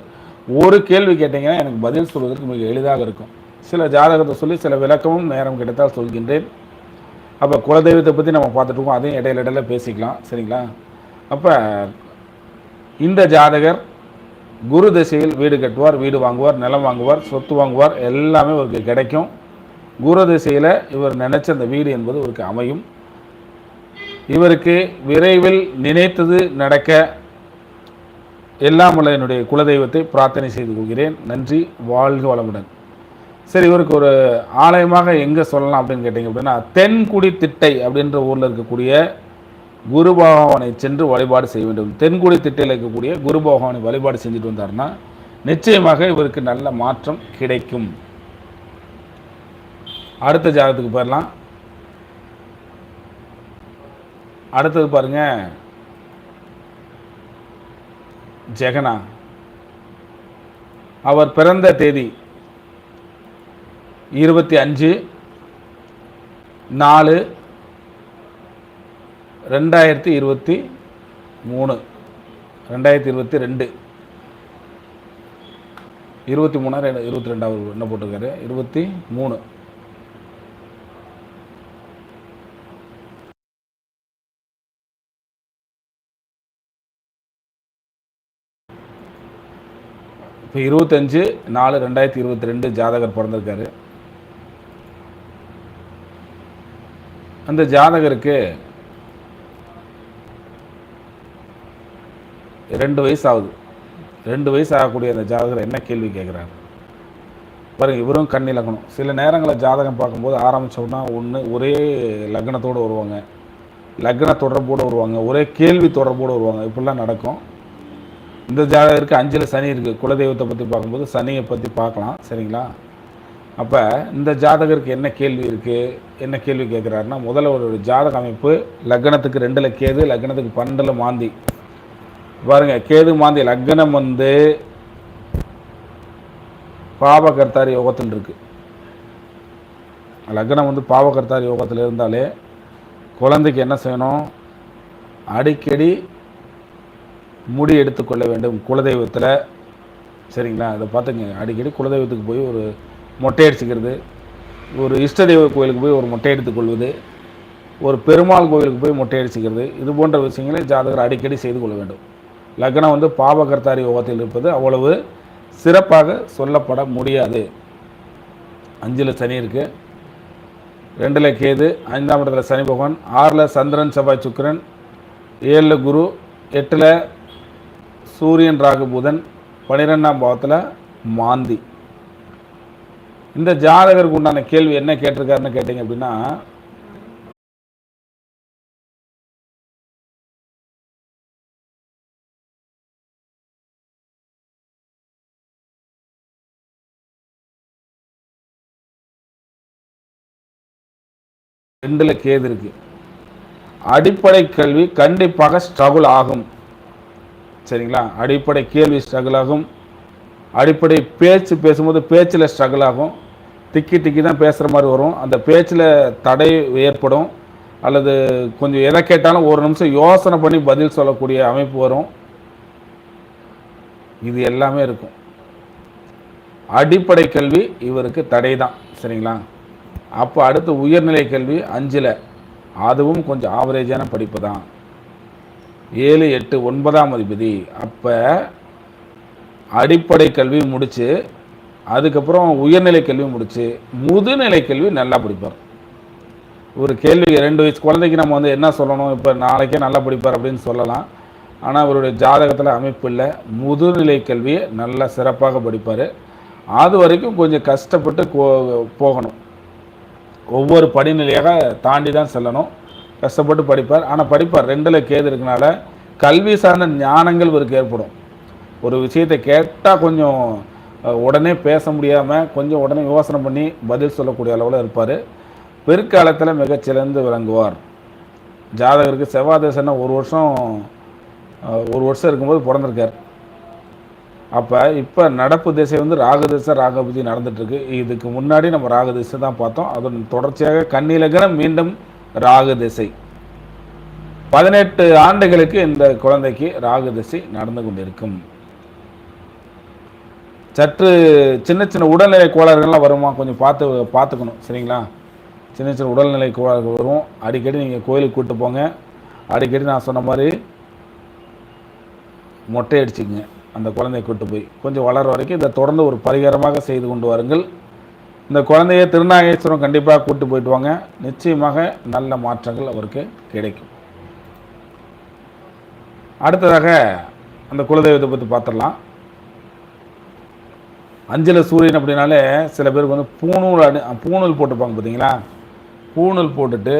ஒரு கேள்வி கேட்டிங்கன்னா எனக்கு பதில் சொல்வதற்கு மிக எளிதாக இருக்கும். சில ஜாதகத்தை சொல்லி சில விளக்கமும் நேரம் கிடைத்தால் சொல்கின்றேன். அப்போ குலதெய்வத்தை பற்றி நம்ம பார்த்துட்ருக்கோம், அதையும் இடையில பேசிக்கலாம், சரிங்களா? அப்போ இந்த ஜாதகர் குரு திசையில் வீடு கட்டுவார், வீடு வாங்குவார், நிலம் வாங்குவார், சொத்து வாங்குவார், எல்லாமே இவருக்கு கிடைக்கும். குரு திசையில் இவர் நினைச்ச அந்த வீடு என்பது இவருக்கு அமையும். இவருக்கு விரைவில் நினைத்தது நடக்க எல்லாம் உள்ள என்னுடைய குலதெய்வத்தை பிரார்த்தனை செய்து கொள்கிறேன். நன்றி, வாழ்க வளமுடன். சரி, இவருக்கு ஒரு ஆலயமாக எங்கே சொல்லலாம் அப்படின்னு கேட்டிங்க அப்படின்னா, தென்குடி திட்டை அப்படின்ற ஊரில் இருக்கக்கூடிய குரு பகவானை சென்று வழிபாடு செய்ய வேண்டும். தென்குடி திட்டையில் இருக்கக்கூடிய குரு பகவானை வழிபாடு செஞ்சுட்டு வந்தார்னா நிச்சயமாக இவருக்கு நல்ல மாற்றம் கிடைக்கும். அடுத்த ஜாதகத்துக்கு போயிடலாம். அடுத்தது பாருங்க, ஜெகனா. அவர் பிறந்த தேதி 25/4/2023 2022 23 22 அவர் என்ன போட்டிருக்காரு, 23. இப்போ 25/4/2022 ஜாதகர் பிறந்திருக்காரு. அந்த ஜாதகருக்கு 2 வயசு ஆகுது. 2 வயசு ஆகக்கூடிய அந்த ஜாதகர் என்ன கேள்வி கேட்குறாரு பாருங்கள். இவரும் கன்னி லக்னம். சில நேரங்களில் ஜாதகம் பார்க்கும்போது ஆரம்பித்தோம்னா ஒரே லக்னத்தோடு வருவாங்க, லக்ன தொடர்போடு வருவாங்க, ஒரே கேள்வி தொடர்போடு வருவாங்க, இப்படிலாம் நடக்கும். இந்த ஜாதகருக்கு 5ல் சனி இருக்குது. குலதெய்வத்தை பற்றி பார்க்கும்போது சனியை பற்றி பார்க்கலாம், சரிங்களா? அப்போ இந்த ஜாதகருக்கு என்ன கேள்வி இருக்குது, என்ன கேள்வி கேட்குறாருன்னா, முதல்ல ஒரு ஜாதக அமைப்பு, லக்னத்துக்கு 2ல் கேது, லக்னத்துக்கு 12ல் மாந்தி. பாருங்கள், கேது மாந்தி லக்னம் பாவகர்த்தாரி யோகத்தில் இருக்குது. லக்னம் பாவகர்த்தாரி யோகத்தில் இருந்தாலே குழந்தைக்கு என்ன செய்யணும், அடிக்கடி முடி எடுத்துக்கொள்ள வேண்டும் குலதெய்வத்தில், சரிங்களா? அதை பார்த்துங்க. அடிக்கடி குலதெய்வத்துக்கு போய் ஒரு மொட்டை அடிச்சுக்கிறது, ஒரு இஷ்ட தெய்வ கோயிலுக்கு போய் ஒரு மொட்டை எடுத்துக்கொள்வது, ஒரு பெருமாள் கோயிலுக்கு போய் மொட்டை அடிச்சுக்கிறது, இது போன்ற விஷயங்களை ஜாதகர் அடிக்கடி செய்து கொள்ள வேண்டும். லக்னம் பாவகர்த்தாரி யோகத்தில் இருப்பது அவ்வளவு சிறப்பாக சொல்லப்பட முடியாது. 5ல் சனி இருக்குது, 2ல் கேது, 5ஆம் இடத்துல சனி பகவான், 6ல் சந்திரன் செவ்வாய் சுக்கிரன், 7ல் குரு, 8ல் சூரியன் ராகு புதன், 12ஆம் பாவத்தில் மாந்தி. இந்த ஜாதகருக்கு உண்டான கேள்வி என்ன கேட்டிருக்காருன்னு கேட்டிங்க அப்படின்னா, ரெண்டுல கேது இருக்கு. அடிப்படை கல்வி கண்டிப்பாக ஸ்ட்ரகுள் ஆகும், சரிங்களா? அடிப்படை கேள்வி ஸ்ட்ரகிள் ஆகும். அடிப்படை பேச்சு பேசும்போது பேச்சில் ஸ்ட்ரகிள் ஆகும். திக்கி தான் பேசுகிற மாதிரி வரும். அந்த பேச்சில் தடை ஏற்படும். அல்லது கொஞ்சம் எதை கேட்டாலும் ஒரு நிமிஷம் யோசனை பண்ணி பதில் சொல்லக்கூடிய அமைப்பு வரும். இது எல்லாமே இருக்கும். அடிப்படை கல்வி இவருக்கு தடை தான், சரிங்களா? அப்போ அடுத்து உயர்நிலை கல்வி 5ல், அதுவும் கொஞ்சம் ஆவரேஜான படிப்பு தான். 7, 8, 9ஆம் அதிபதி. அப்போ அடிப்படை கல்வி முடித்து அதுக்கப்புறம் உயர்நிலை கல்வி முடித்து முதுநிலை கல்வி நல்லா படிப்பார். ஒரு கேள்வி 2 வயசு குழந்தைக்கு நம்ம என்ன சொல்லணும், இப்போ நாளைக்கே நல்லா படிப்பார் அப்படின்னு சொல்லலாம். ஆனால் அவருடைய ஜாதகத்தில் அமைப்பு இல்லை. முதுநிலை கல்வியை நல்லா சிறப்பாக படிப்பார். அது வரைக்கும் கொஞ்சம் கஷ்டப்பட்டு போகணும். ஒவ்வொரு படிநிலையாக தாண்டி தான் செல்லணும். கஷ்டப்பட்டு படிப்பார். ஆனால் படிப்பார். 2ல் கேது இருக்கனால கல்வி சார்ந்த ஞானங்கள் இவருக்கு ஏற்படும். ஒரு விஷயத்தை கேட்டால் கொஞ்சம் உடனே பேச முடியாமல் கொஞ்சம் உடனே யோசனை பண்ணி பதில் சொல்லக்கூடிய அளவில் இருப்பார். பிற்காலத்தில் மிகச்சிறந்து விளங்குவார். ஜாதகருக்கு செவ்வாய் தசைன்னா ஒரு வருஷம் இருக்கும்போது பிறந்திருக்கார். அப்போ இப்போ நடப்பு திசை வந்து ராகு திசை ராகபதி நடந்துகிட்ருக்கு. இதுக்கு முன்னாடி நம்ம ராகு திசை தான் பார்த்தோம். அதன் தொடர்ச்சியாக கன்னிலக்னம் மீண்டும் ராகு திசை. 18 ஆண்டுகளுக்கு இந்த குழந்தைக்கு ராகு திசை நடந்து கொண்டிருக்கும். சற்று சின்ன சின்ன உடல்நிலை கோளாறுகள்லாம் வருமா, கொஞ்சம் பார்த்துக்கணும். சரிங்களா? சின்ன சின்ன உடல்நிலை கோளாறுகள் வரும். அடிக்கடி நீங்கள் கோயிலுக்கு கூப்பிட்டு போங்க. அடிக்கடி நான் சொன்ன மாதிரி மொட்டை அடிச்சுக்குங்க. அந்த குழந்தையை கூட்டு போய் கொஞ்சம் வளர வரைக்கும் இதை தொடர்ந்து ஒரு பரிகாரமாக செய்து கொண்டு வாருங்கள். இந்த குழந்தைய திருநாகேஸ்வரம் கண்டிப்பாக கூட்டு போயிட்டு வாங்க. நிச்சயமாக நல்ல மாற்றங்கள் அவருக்கு கிடைக்கும். அடுத்ததாக அந்த குலதெய்வத்தை பற்றி பார்த்துடலாம். 5ல் சூரியன் அப்படின்னாலே சில பேருக்கு வந்து பூணூல் போட்டுப்பாங்க பார்த்தீங்களா? பூணூல் போட்டுட்டு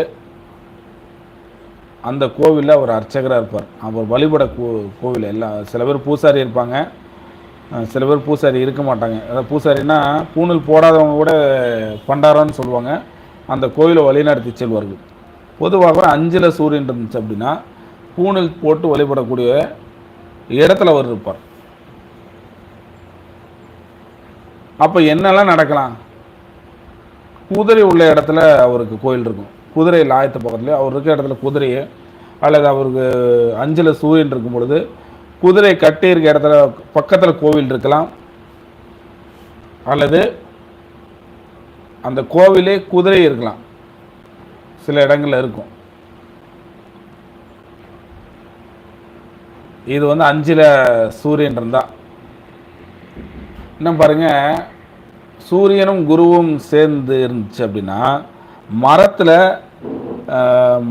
அந்த கோவிலில் அவர் அர்ச்சகராக இருப்பார். அவர் வழிபட கோவில் எல்லாம் சில பேர் பூசாரி இருப்பாங்க, சில பேர் பூசாரி இருக்க மாட்டாங்க. அதாவது பூசாரின்னா பூணூல் போடாதவங்க கூட பண்டாரன்னு சொல்லுவாங்க. அந்த கோவிலை வழிநடத்தி செல்வார்கள். பொதுவாக 5ல் சூரியன் இருந்துச்சு அப்படின்னா பூணூல் போட்டு வழிபடக்கூடிய இடத்துல அவர் இருப்பார். அப்போ என்னெல்லாம் நடக்கலாம்? குதிரை உள்ள இடத்துல அவருக்கு கோயில் இருக்கும். குதிரை லாயத்து பக்கத்துலேயே அவர் இருக்கிற இடத்துல குதிரையை, அல்லது அவருக்கு 5ல் சூரியன் இருக்கும் பொழுது குதிரை கட்டி இருக்க இடத்துல பக்கத்தில் கோவில் இருக்கலாம், அல்லது அந்த கோவிலே குதிரை இருக்கலாம். சில இடங்கள்ல இருக்கும். இது வந்து 5ல் சூரியன் இருந்தால் இன்னும் பாருங்கள், சூரியனும் குருவும் சேர்ந்து இருந்துச்சு அப்படின்னா மரத்தில்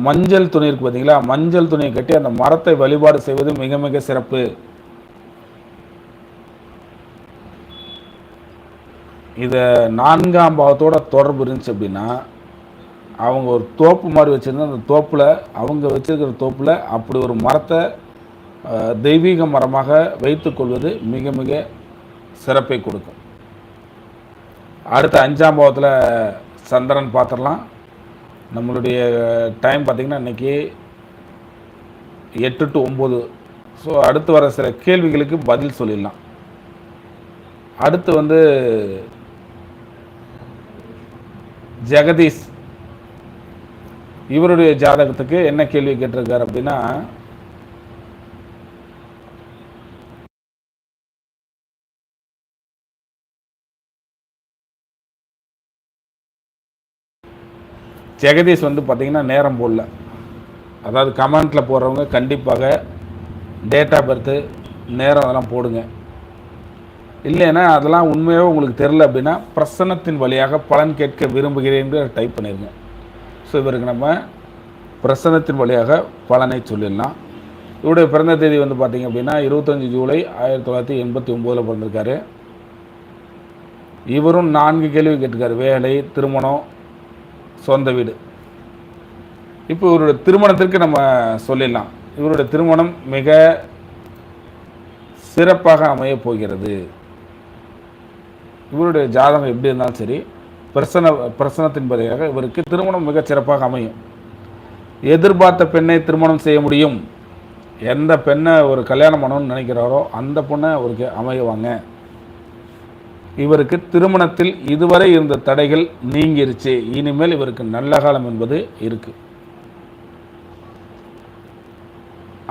மஞ்சள் துணி இருக்குது பார்த்தீங்களா? மஞ்சள் துணியை கட்டி அந்த மரத்தை வழிபாடு செய்வது மிக மிக சிறப்பு. இதை 4ஆம் பாவத்தோட தொடர்பு இருந்துச்சு அப்படின்னா அவங்க ஒரு தோப்பு மாதிரி வச்சுருந்தா அந்த தோப்பில் அவங்க வச்சுருக்கிற தோப்பில் அப்படி ஒரு மரத்தை தெய்வீக மரமாக வைத்துக்கொள்வது மிக மிக சிறப்பை கொடுக்கும். அடுத்த 5ஆம் பாவத்தில் சந்திரன் பார்த்துடலாம். நம்மளுடைய டைம் பார்த்திங்கன்னா இன்றைக்கி 8 to 9. ஸோ அடுத்து வர சில கேள்விகளுக்கு பதில் சொல்லிடலாம். அடுத்து வந்து ஜெகதீஷ், இவருடைய ஜாதகத்துக்கு என்ன கேள்வி கேட்டிருக்கார் அப்படின்னா, ஜெகதீஷ் வந்து பார்த்திங்கன்னா நேரம் போடல. அதாவது கமெண்ட்டில் போடுறவங்க கண்டிப்பாக டேட் ஆஃப் பர்த்து நேரம் அதெல்லாம் போடுங்க. இல்லைன்னா அதெல்லாம் உண்மையாக உங்களுக்கு தெரில அப்படின்னா பிரசன்னத்தின் வழியாக பலன் கேட்க விரும்புகிறேன் டைப் பண்ணிடுங்க. ஸோ இவருக்கு நம்ம பிரசன்னத்தின் வழியாக பலனை சொல்லிடலாம். இவருடைய பிறந்த தேதி வந்து பார்த்திங்க அப்படின்னா 25 ஜூலை 1989 பிறந்திருக்காரு. இவரும் 4 கேள்வி கேட்டிருக்காரு. வேலை, திருமணம், சொந்த வீடு. இப்போ இவருடைய திருமணத்திற்கு நம்ம சொல்லிடலாம். இவருடைய திருமணம் மிக சிறப்பாக அமைய போகிறது. இவருடைய ஜாதகம் எப்படி இருந்தாலும் சரி, பிரசனத்தின் பதிலாக இவருக்கு திருமணம் மிக சிறப்பாக அமையும். எதிர்பார்த்த பெண்ணை திருமணம் செய்ய முடியும். எந்த பெண்ணை ஒரு கல்யாணம் பண்ணணும்னு நினைக்கிறாரோ அந்த பொண்ணை அவருக்கு அமையவாங்க. இவருக்கு திருமணத்தில் இதுவரை இருந்த தடைகள் நீங்கிருச்சு. இனிமேல் இவருக்கு நல்ல காலம் என்பது இருக்கு.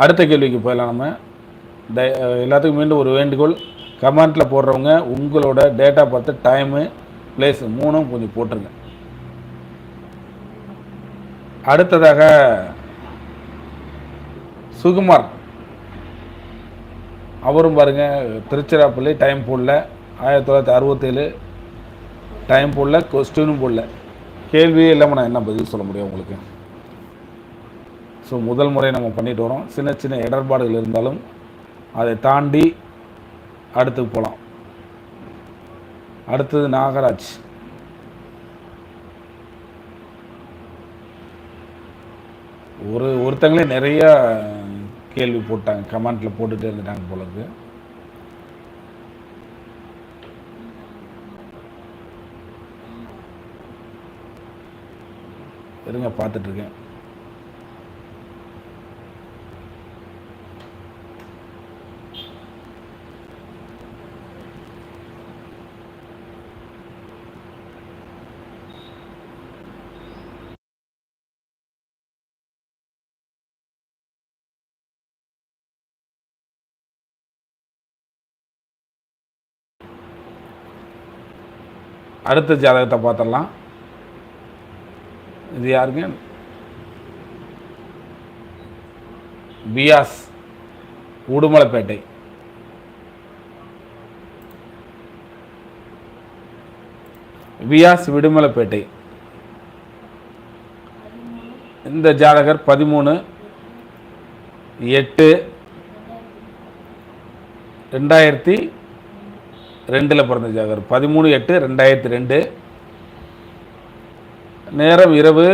அடுத்த கேள்விக்கு போயிடலாம். நம்ம எல்லாத்துக்கும் மீண்டும் ஒரு வேண்டுகோள், கமெண்ட்டில் போடுறவங்க உங்களோட டேட்டா பார்த்து டைமு பிளேஸ் 3 கொஞ்சம் போட்டுருங்க. அடுத்ததாக சுகுமார், அவரும் பாருங்கள் திருச்சிராப்பள்ளி, டைம் போடல. 1967 டைம் போடல, கொஸ்டினும் போடல. கேள்வியே இல்லாமல் நான் என்ன பதில் சொல்ல முடியும் உங்களுக்கு? ஸோ முதல் முறை நம்ம பண்ணிட்டு வரோம். சின்ன சின்ன இடர்பாடுகள் இருந்தாலும் அதை தாண்டி அடுத்து போகலாம். அடுத்தது நாகராஜ். ஒருத்தங்களே நிறைய கேள்வி போட்டாங்க, கமெண்ட்டில் போட்டுகிட்டே இருந்துட்டாங்க போல இருக்கு. இருங்க பார்த்துட்ருக்கேன். அடுத்த ஜாதகத்தை பார்த்துடலாம். இது யாருங்க? பியாஸ், உடுமலைப்பேட்டை. பியாஸ், விடுமலைப்பேட்டை. இந்த ஜாதகர் 13/8/2002 பிறந்த ஜாதகர். 13/8/2002. நேரம் இரவு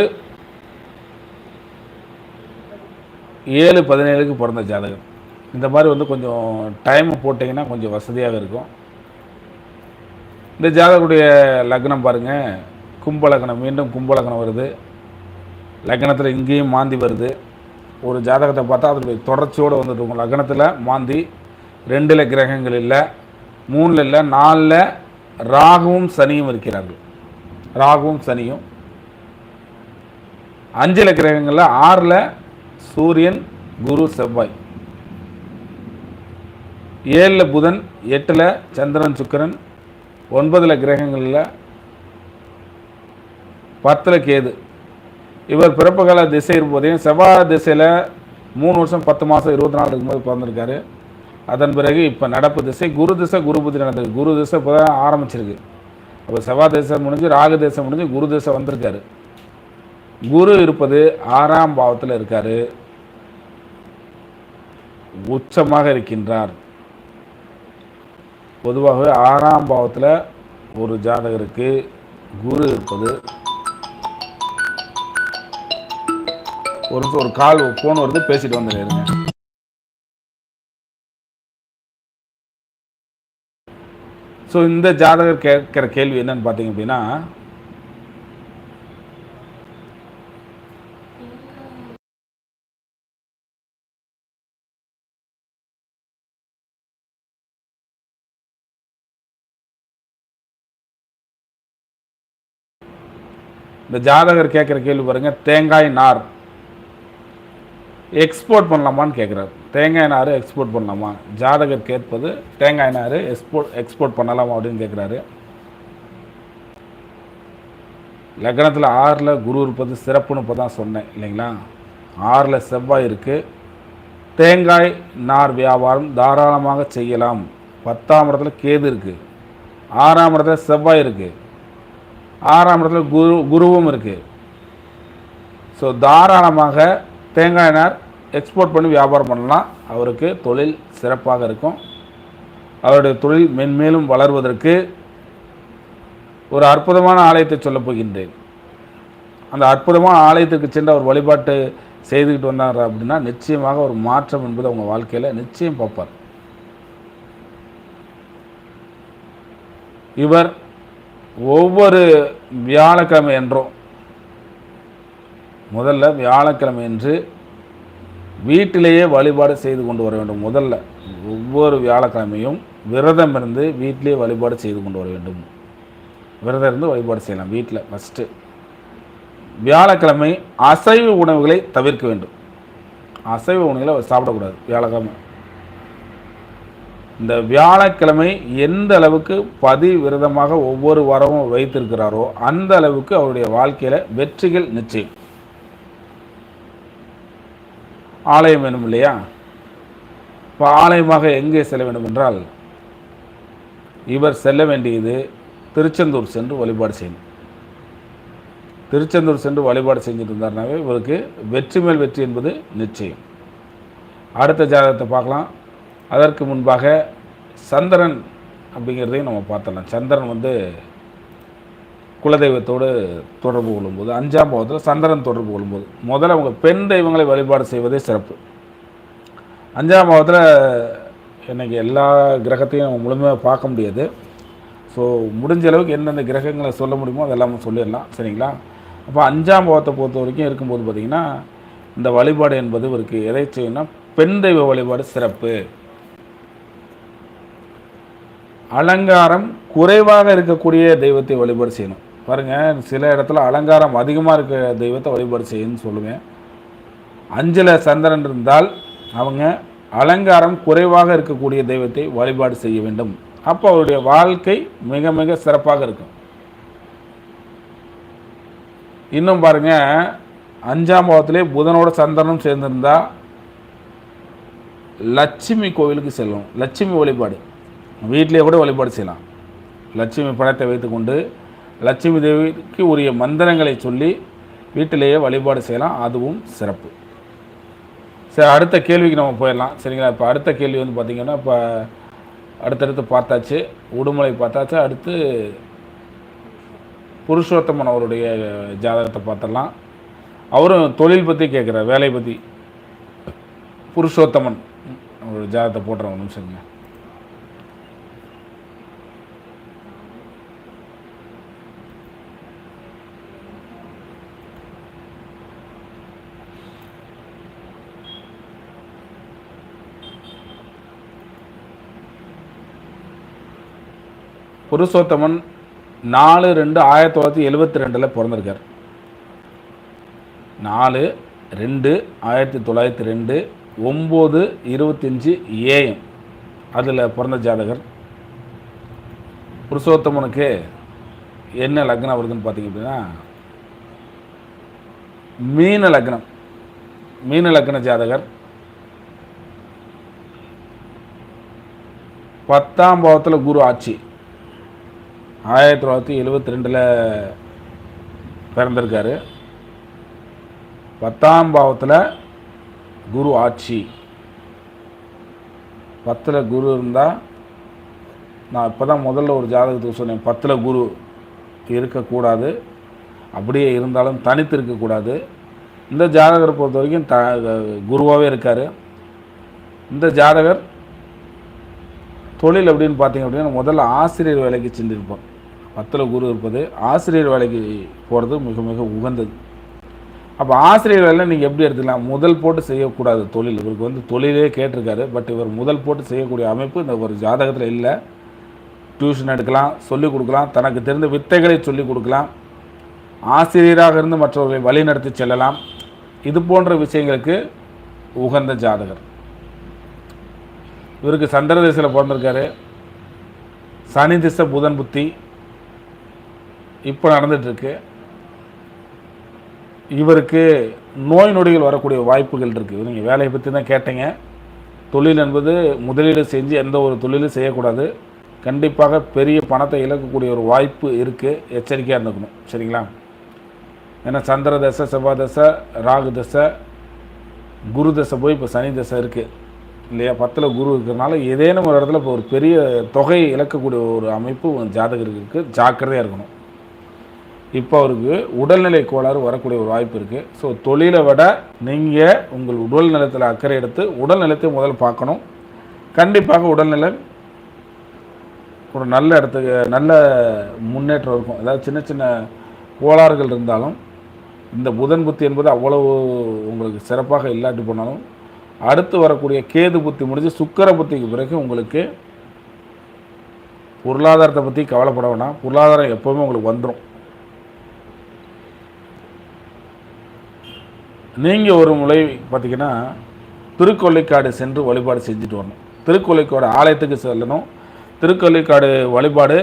7:17 பிறந்த ஜாதகம். இந்த மாதிரி கொஞ்சம் டைம் போட்டிங்கன்னா கொஞ்சம் வசதியாக இருக்கும். இந்த ஜாதகருடைய லக்னம் பாருங்கள், கும்ப லக்னம். மீண்டும் கும்ப லக்னம் வருது. லக்னத்தில் இங்கேயும் மாந்தி வருது. ஒரு ஜாதகத்தை பார்த்தா அதனுடைய தொடர்ச்சியோடு வந்துட்டு இருக்கும். லக்னத்தில் மாந்தி, 2 கிரகங்கள் இல்லை, 3 இல்லை, 4 ராகுவும் சனியும் இருக்கிறார்கள். ராகுவும் சனியும். 5 கிரகங்களில் 6 சூரியன், குரு, செவ்வாய். 7 புதன், 8 சந்திரன், சுக்கிரன். 9 கிரகங்களில் 10 கேது. இவர் பிறப்புகால திசை இருப்பதையும் செவ்வாய் திசையில் 3 வருஷம் 10 மாதம் 24 இருக்கும்போது பிறந்திருக்காரு. அதன் பிறகு இப்போ நடப்பு திசை குரு திசை, குரு புத்தி நடந்தது. குரு திசை இப்போ தான் ஆரம்பிச்சிருக்கு. அப்போ செவ்வாய் திசை முடிஞ்சு ராகு திசை முடிஞ்சு குரு திசை வந்திருக்காரு. குரு இருப்பது 6ஆம் பாவத்தில் இருக்காரு, உச்சமாக இருக்கின்றார். பொதுவாகவே 6ஆம் பாவத்தில் ஒரு ஜாதகருக்கு குரு இருப்பது. ஒரு கால் ஃபோன் வருது, பேசிட்டு வந்துடுங்க. ஸோ இந்த ஜாதகர் கேட்குற கேள்வி என்னன்னு பார்த்தீங்க அப்படின்னா, இந்த ஜாதகர் கேட்குற கேள்வி பாருங்க, தேங்காய் நார் எக்ஸ்போர்ட் பண்ணலாமான்னு கேட்குறாரு. தேங்காய் நார் எக்ஸ்போர்ட் பண்ணலாமா? ஜாதகர் கேட்பது தேங்காய் நார் எக்ஸ்போர்ட் பண்ணலாமா அப்படின்னு கேட்குறாரு. லக்னத்தில் 6 குரு இருப்பது சிறப்புன்னு இப்போ தான் சொன்னேன் இல்லைங்களா? 6 செவ்வாய் இருக்குது. தேங்காய் நார் வியாபாரம் தாராளமாக செய்யலாம். 10ஆம் இடத்துல கேது இருக்குது, 6ஆம் இடத்துல செவ்வாய் இருக்குது, 6ஆம் இடத்துல குருவும் இருக்குது. ஸோ தாராளமாக தேங்காய் நார் எக்ஸ்போர்ட் பண்ணி வியாபாரம் பண்ணலாம். அவருக்கு தொழில் சிறப்பாக இருக்கும். அவருடைய தொழில் மென்மேலும் வளர்வதற்கு ஒரு அற்புதமான ஆலயத்தை சொல்லப் போகின்றேன். அந்த அற்புதமான ஆலயத்துக்கு சென்று அவர் வழிபாட்டு செய்துக்கிட்டு வந்தார் அப்படின்னா நிச்சயமாக ஒரு மாற்றம் என்பது அவங்க வாழ்க்கையில் நிச்சயம் பார்ப்பார். இவர் ஒவ்வொரு வியாழக்கிழமை என்றும், முதல்ல வியாழக்கிழமை என்று வீட்டிலேயே வழிபாடு செய்து கொண்டு வர வேண்டும். முதல்ல ஒவ்வொரு வியாழக்கிழமையும் விரதம் இருந்து வீட்டிலேயே வழிபாடு செய்து கொண்டு வர வேண்டும். விரதம் இருந்து வழிபாடு செய்யலாம் வீட்டில். ஃபஸ்ட்டு வியாழக்கிழமை அசைவ உணவுகளை தவிர்க்க வேண்டும். அசைவ உணவுகளை அவர் சாப்பிடக்கூடாது வியாழக்கிழமை. இந்த வியாழக்கிழமை எந்த அளவுக்கு விரதமாக ஒவ்வொரு வாரமும் வைத்திருக்கிறாரோ அந்த அளவுக்கு அவருடைய வாழ்க்கையில் வெற்றிகள் நிச்சயம். ஆலயம் வேணும் இல்லையா? இப்போ ஆலயமாக எங்கே செல்ல வேண்டும் என்றால், இவர் செல்ல வேண்டியது திருச்செந்தூர் சென்று வழிபாடு செய்யணும். திருச்செந்தூர் சென்று வழிபாடு செஞ்சுட்டு இருந்தாருனாவே இவருக்கு வெற்றி மேல் வெற்றி என்பது நிச்சயம். அடுத்த ஜாதகத்தை பார்க்கலாம். அதற்கு முன்பாக சந்திரன் அப்படிங்கிறதையும் நம்ம பார்த்துடலாம். சந்திரன் குலதெய்வத்தோடு தொடர்பு கொள்ளும்போது, 5ஆம் பாவத்தில் சந்திரன் தொடர்பு கொள்ளும்போது முதல்ல அவங்க பெண் தெய்வங்களை வழிபாடு செய்வதே சிறப்பு. 5ஆம் பாவத்தில் இன்றைக்கி எல்லா கிரகத்தையும் முழுமையாக பார்க்க முடியாது. ஸோ முடிஞ்ச அளவுக்கு எந்தெந்த கிரகங்களை சொல்ல முடியுமோ அதெல்லாம் சொல்லிடலாம், சரிங்களா? அப்போ 5ஆம் பாவத்தை பொறுத்த வரைக்கும் இருக்கும்போது பார்த்திங்கன்னா இந்த வழிபாடு என்பது இவருக்கு எதை செய்யணும்னா பெண் தெய்வ வழிபாடு சிறப்பு. அலங்காரம் குறைவாக இருக்கக்கூடிய தெய்வத்தை வழிபாடு செய்யணும். பாருங்கள், சில இடத்துல அலங்காரம் அதிகமாக இருக்க தெய்வத்தை வழிபாடு செய்யணும்னு சொல்லுவேன். 5ல் சந்திரன் இருந்தால் அவங்க அலங்காரம் குறைவாக இருக்கக்கூடிய தெய்வத்தை வழிபாடு செய்ய வேண்டும். அப்போ அவருடைய வாழ்க்கை மிக மிக சிறப்பாக இருக்கும். இன்னும் பாருங்கள், 5ஆம் பாவத்திலே புதனோட சந்திரனும் சேர்ந்திருந்தால் லட்சுமி கோவிலுக்கு செல்லணும். லட்சுமி வழிபாடு வீட்டிலே கூட வழிபாடு செய்யலாம். லட்சுமி படத்தை வைத்துக்கொண்டு லட்சுமி தேவிக்கு உரிய மந்திரங்களை சொல்லி வீட்டிலேயே வழிபாடு செய்யலாம், அதுவும் சிறப்பு. சரி, அடுத்த கேள்விக்கு நம்ம போயிடலாம், சரிங்களா? இப்போ அடுத்த கேள்வி வந்து பார்த்திங்கன்னா, இப்போ அடுத்தடுத்து பார்த்தாச்சு, உடுமலை பார்த்தாச்சு, அடுத்து புருஷோத்தமன் அவருடைய ஜாதகத்தை பார்த்துடலாம். அவரும் தொழில் பற்றி கேட்குறார், வேலை பற்றி. புருஷோத்தமன் அவருடைய ஜாதகத்தை போடுற ஒரு நிமிஷங்க. புருஷோத்தமன் 4/2/1972 பிறந்திருக்கார். 4/2/1902 9:25 AM அதில் பிறந்த ஜாதகர். புருஷோத்தமனுக்கு என்ன லக்னம் வருதுன்னு பார்த்தீங்க அப்படின்னா மீன லக்னம். மீன லக்ன ஜாதகர். 10ஆம் பாவத்தில் குரு ஆட்சி. 1972 பிறந்திருக்காரு. 10ஆம் பாவத்தில் குரு ஆட்சி. 10ல் குரு இருந்தால், நான் இப்போ தான் முதல்ல ஒரு ஜாதகத்துக்கு சொன்னேன், 10ல் குரு இருக்கக்கூடாது, அப்படியே இருந்தாலும் தனித்து இருக்கக்கூடாது. இந்த ஜாதகரை பொறுத்த வரைக்கும் குருவாகவே இருக்கார். இந்த ஜாதகர் தொழில் அப்படின்னு பார்த்தீங்க அப்படின்னா முதல்ல ஆசிரியர் வேலைக்கு சென்றிருப்பார். 10ல் குரு இருப்பது ஆசிரியர் வேலைக்கு போகிறது மிக மிக உகந்தது. அப்போ ஆசிரியர் வேலை நீங்கள் எப்படி எடுத்துக்கலாம்? முதல் போட்டு செய்யக்கூடாது தொழில். இவருக்கு வந்து தொழிலே கேட்டிருக்காரு, பட் இவர் முதல் போட்டு செய்யக்கூடிய அமைப்பு இந்த ஒரு ஜாதகத்தில் இல்லை. டியூஷன் எடுக்கலாம், சொல்லிக் கொடுக்கலாம், தனக்கு தெரிந்த வித்தைகளை சொல்லிக் கொடுக்கலாம், ஆசிரியராக இருந்து மற்றவர்களை வழிநடத்தி செல்லலாம். இது போன்ற விஷயங்களுக்கு உகந்த ஜாதகர். இவருக்கு சந்திர திசையில் பிறந்திருக்காரு. சனி திசை புதன் புத்தி இப்போ நடந்துகிட்ருக்கு. இவருக்கு நோய் நொடிகள் வரக்கூடிய வாய்ப்புகள் இருக்குது. நீங்கள் வேலையை பற்றி தான் கேட்டீங்க. தொழில் என்பது முதலீடு செஞ்சு எந்த ஒரு தொழிலும் செய்யக்கூடாது. கண்டிப்பாக பெரிய பணத்தை இழக்கக்கூடிய ஒரு வாய்ப்பு இருக்குது. எச்சரிக்கையாக இருந்துக்கணும், சரிங்களா? ஏன்னா சந்திர தசை, செவ்வாய் தசை, ராகு தசை, குரு தசை போய் இப்போ சனி தசை இருக்குது இல்லையா? 10ல் குரு இருக்கிறதுனால ஏதேனும் ஒரு இடத்துல இப்போ ஒரு பெரிய தொகை இழக்கக்கூடிய ஒரு அமைப்பு ஜாதகருக்கு இருக்குது. ஜாக்கிரதையாக இருக்கணும். இப்போ அவருக்கு உடல்நிலை கோளாறு வரக்கூடிய ஒரு வாய்ப்பு இருக்குது. ஸோ தொழிலை விட நீங்கள் உங்கள் உடல் நலத்தில் அக்கறை எடுத்து உடல் நலத்தை முதல்ல பார்க்கணும். கண்டிப்பாக உடல்நிலை ஒரு நல்ல இடத்துக்கு நல்ல முன்னேற்றம் இருக்கும். அதாவது சின்ன சின்ன கோளாறுகள் இருந்தாலும் இந்த புதன் புத்தி என்பது அவ்வளவு உங்களுக்கு சிறப்பாக இல்லாட்டி போனாலும் அடுத்து வரக்கூடிய கேது புத்தி முடிஞ்சு சுக்கிர புத்திக்கு பிறகு உங்களுக்கு பொருளாதாரத்தை பற்றி கவலைப்பட வேண்டாம். பொருளாதாரம் எப்போவுமே உங்களுக்கு வந்துடும். நீங்கள் ஒரு முறை பார்த்திங்கன்னா திருக்கொள்ளிக்காடு சென்று வழிபாடு செஞ்சுட்டு வரணும். திருக்கொள்ளிக்காடு ஆலயத்துக்கு செல்லணும். திருக்கொள்ளிக்காடு வழிபாடு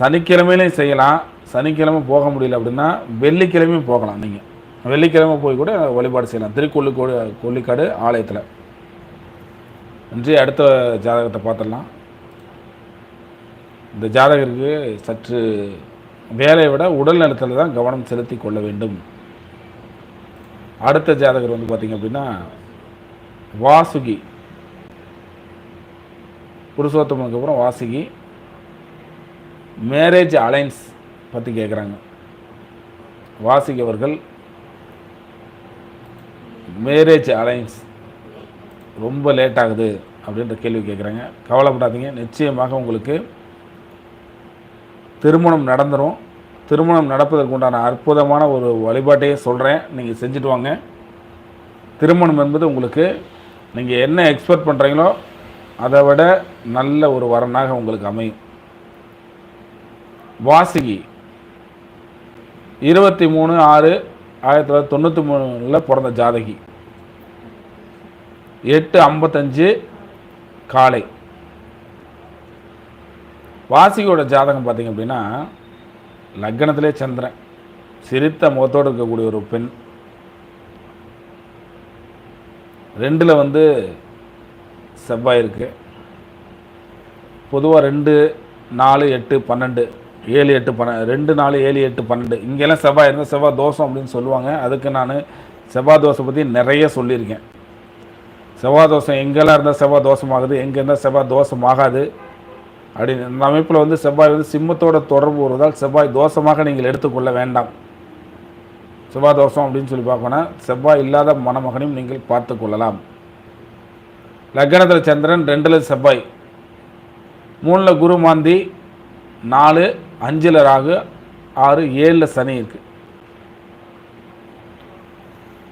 சனிக்கிழமையிலையும் செய்யலாம். சனிக்கிழமை போக முடியல அப்படின்னா வெள்ளிக்கிழமையும் போகலாம். நீங்கள் வெள்ளிக்கிழமை போய் கூட வழிபாடு செய்யலாம் கொள்ளிக்காடு ஆலயத்தில். இன்றைய அடுத்த ஜாதகத்தை பார்த்துடலாம். இந்த ஜாதகருக்கு சற்று வேலையை விட உடல் நலத்தில் தான் கவனம் செலுத்தி கொள்ள வேண்டும். அடுத்த ஜாதகர் வந்து பார்த்திங்க அப்படின்னா வாசுகி. புருஷோத்தமனுக்கு அப்புறம் வாசுகி. மேரேஜ் அலைன்ஸ் பற்றி கேட்குறாங்க. வாசிக் அவர்கள் மேரேஜ் அலைன்ஸ் ரொம்ப லேட் ஆகுது அப்படின்ற கேள்வி கேட்குறாங்க. கவலைப்படாதீங்க, நிச்சயமாக உங்களுக்கு திருமணம் நடந்துடும். திருமணம் நடப்பதற்கு உண்டான அற்புதமான ஒரு வழிபாட்டையே சொல்கிறேன், நீங்கள் செஞ்சுட்டு வாங்க. திருமணம் என்பது உங்களுக்கு நீங்கள் என்ன எக்ஸ்பெக்ட் பண்ணுறீங்களோ அதை விட நல்ல ஒரு வரனாக உங்களுக்கு அமையும். வாசிகி 23/6/1993 பிறந்த ஜாதகி, 8:55 காலை. வாசிகியோட ஜாதகம் பார்த்திங்க அப்படின்னா லக்னத்திலே சந்திரன், சிரித்த முகத்தோடு இருக்கக்கூடிய ஒரு பெண், 2ல் செவ்வாய் இருக்குது. பொதுவாக 2, 4, 8, 12, 7, 8, 12, 2, 4, 7, 8, 12 இங்கெல்லாம் செவ்வாய் இருந்தால் செவ்வாய் தோஷம் அப்படின்னு சொல்லுவாங்க. அதுக்கு நான் செவ்வாய் தோஷம் பற்றி நிறைய சொல்லியிருக்கேன். செவ்வாய் தோஷம் எங்கெல்லாம் இருந்தால் செவ்வாய் தோஷமாகுது, எங்கே இருந்தால் செவ்வாய் தோஷமாகாது அப்படின்னு. இந்த அமைப்பில் செவ்வாய் சிம்மத்தோட தொடர்பு வருவதால் செவ்வாய் தோஷமாக நீங்கள் எடுத்துக்கொள்ள வேண்டாம். செவ்வாய் தோஷம் அப்படின்னு சொல்லி பார்க்கணும், செவ்வாய் இல்லாத மணமகனையும் நீங்கள் பார்த்து கொள்ளலாம். லக்னத்தில் சந்திரன், 2ல் செவ்வாய், 3ல் குரு மாந்தி, 4, 5ல் ராகு, 6, 7ல் சனி இருக்குது.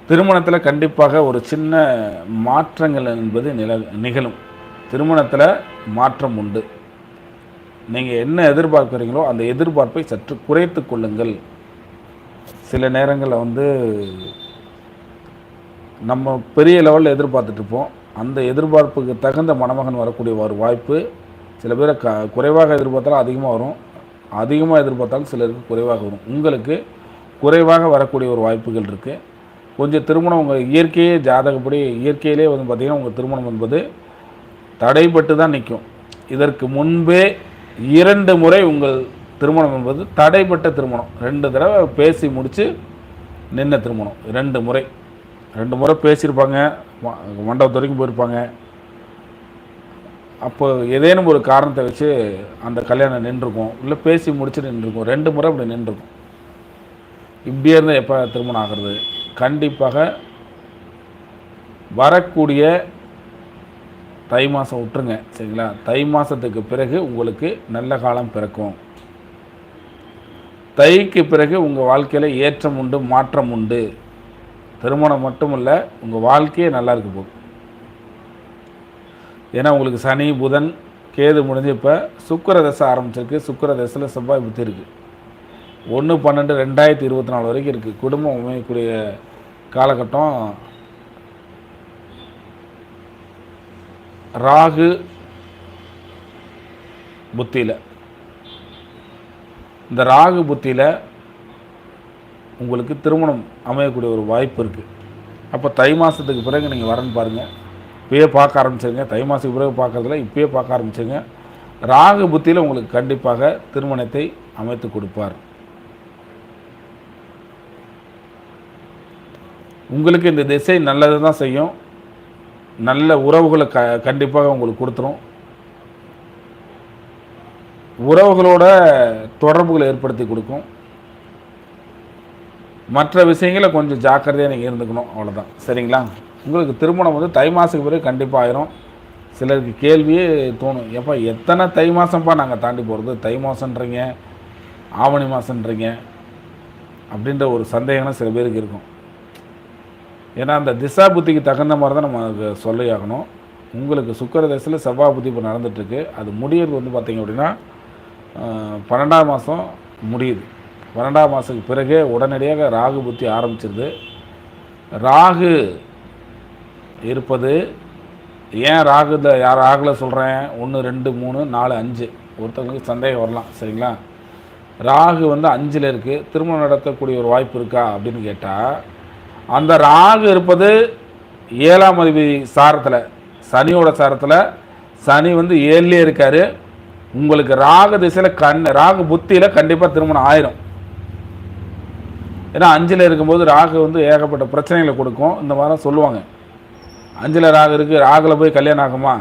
திருமணத்தில் கண்டிப்பாக ஒரு சின்ன மாற்றங்கள் என்பது நிகழும். திருமணத்தில் மாற்றம் உண்டு. நீங்கள் என்ன எதிர்பார்க்குறீங்களோ அந்த எதிர்பார்ப்பை சற்று குறைத்து கொள்ளுங்கள். சில நேரங்களில் நம்ம பெரிய லெவலில் எதிர்பார்த்துட்ருப்போம். அந்த எதிர்பார்ப்புக்கு தகுந்த மணமகன் வரக்கூடிய ஒரு வாய்ப்பு சில பேரை குறைவாக எதிர்பார்த்தாலும் அதிகமாக வரும், அதிகமாக எதிர்பார்த்தாலும் சிலருக்கு குறைவாக வரும். உங்களுக்கு குறைவாக வரக்கூடிய ஒரு வாய்ப்புகள் இருக்குது. கொஞ்சம் திருமணம் உங்கள் இயற்கையே ஜாதகப்படி இயற்கையிலே பார்த்திங்கன்னா உங்கள் திருமணம் என்பது தடைப்பட்டு தான் நிற்கும். இதற்கு முன்பே 2 முறை உங்கள் திருமணம் என்பது தடைப்பட்ட திருமணம். 2 தடவை பேசி முடித்து நின்ன திருமணம். 2 முறை பேசியிருப்பாங்க, மண்டபத்து வரைக்கும் போயிருப்பாங்க. அப்போ ஏதேனும் ஒரு காரணத்தை வச்சு அந்த கல்யாணம் நின்றுருக்கும், இல்லை பேசி முடிச்சு நின்றுருக்கும். 2 முறை அப்படி நின்றுருக்கும். இப்படியே இருந்தால் எப்போ திருமணம் ஆகிறது? கண்டிப்பாக வரக்கூடிய தை மாதம் விட்டுருங்க, சரிங்களா? தை மாதத்துக்கு பிறகு உங்களுக்கு நல்ல காலம் பிறக்கும். தைக்கு பிறகு உங்கள் வாழ்க்கையில் ஏற்றம் உண்டு, மாற்றம் உண்டு. திருமணம் மட்டும் இல்லை, உங்கள் வாழ்க்கையே நல்லா இருக்க போகுது. ஏன்னா உங்களுக்கு சனி, புதன், கேது முடிஞ்சு இப்போ சுக்கிர தசை ஆரம்பிச்சிருக்கு. சுக்கிர தசையில் செவ்வாய் புத்தி இருக்குது. 1/12/2024 வரைக்கும் இருக்குது. குடும்பம் அமையக்கூடிய காலகட்டம். ராகு புத்தியில், இந்த ராகு புத்தியில் உங்களுக்கு திருமணம் அமையக்கூடிய ஒரு வாய்ப்பு இருக்குது. அப்போ தை மாதத்துக்கு பிறகு நீங்கள் வரன்னு பாருங்கள். இப்பயே பார்க்க ஆரம்பிச்சிருங்க. தை மாதத்துக்கு பிறகு பார்க்குறதுல இப்பயே பார்க்க ஆரம்பிச்சிருங்க. ராகு புத்தியில் உங்களுக்கு கண்டிப்பாக திருமணத்தை அமைத்து கொடுப்பார். உங்களுக்கு இந்த திசை நல்லது தான் செய்யும். நல்ல உறவுகளை கண்டிப்பாக உங்களுக்கு கொடுத்துரும். உறவுகளோட தொடர்புகளை ஏற்படுத்தி கொடுக்கும். மற்ற விஷயங்களை கொஞ்சம் ஜாக்கிரதையாக நீங்கள் இருந்துக்கணும், அவ்வளோதான், சரிங்களா? உங்களுக்கு திருமணம் தை மாதத்துக்கு பிறகு கண்டிப்பாக ஆயிரும். சிலருக்கு கேள்வியே தோணும், எப்போ எத்தனை தை மாதம்ப்பா நாங்கள் தாண்டி போகிறது, தை மாதன்றீங்க, ஆவணி மாதன்றீங்க அப்படின்ற ஒரு சந்தேகம்லாம் சில பேருக்கு இருக்கும். ஏன்னா அந்த திசா புத்திக்கு தகுந்த மாதிரி தான் நம்ம அதுக்கு சொல்லி ஆகணும். உங்களுக்கு சுக்கிர தசையில் செவ்வாய் புத்தி இப்போ நடந்துகிட்ருக்கு. அது முடியறது பார்த்திங்க அப்படின்னா 12ஆம் மாதம் முடியுது. 12ஆம் மாதத்துக்கு பிறகு உடனடியாக ராகு புத்தி ஆரம்பிச்சிருது. ராகு இருப்பது ஏன் ராகுல சொல்கிறேன்? 1, 2, 3, 4, 5 ஒருத்தவங்களுக்கு சந்தேகம் வரலாம், சரிங்களா? ராகு 5ல் இருக்குது. திருமணம் நடத்தக்கூடிய ஒரு வாய்ப்பு இருக்கா அப்படின்னு கேட்டால், அந்த ராகு இருப்பது 7ஆம் அதிபதி சாரத்தில், சனியோட சாரத்தில். சனி 7லே இருக்கார். உங்களுக்கு ராகு திசையில் ராகு புத்தியில் கண்டிப்பாக திருமணம் ஆயிரும். ஏன்னா 5ல் இருக்கும்போது ராகு ஏகப்பட்ட பிரச்சனைகளை கொடுக்கும். இந்த மாதிரி சொல்லுவாங்க, 5ல் ராகு இருக்குது, ராகுல போய் கல்யாணம் ஆகுமா?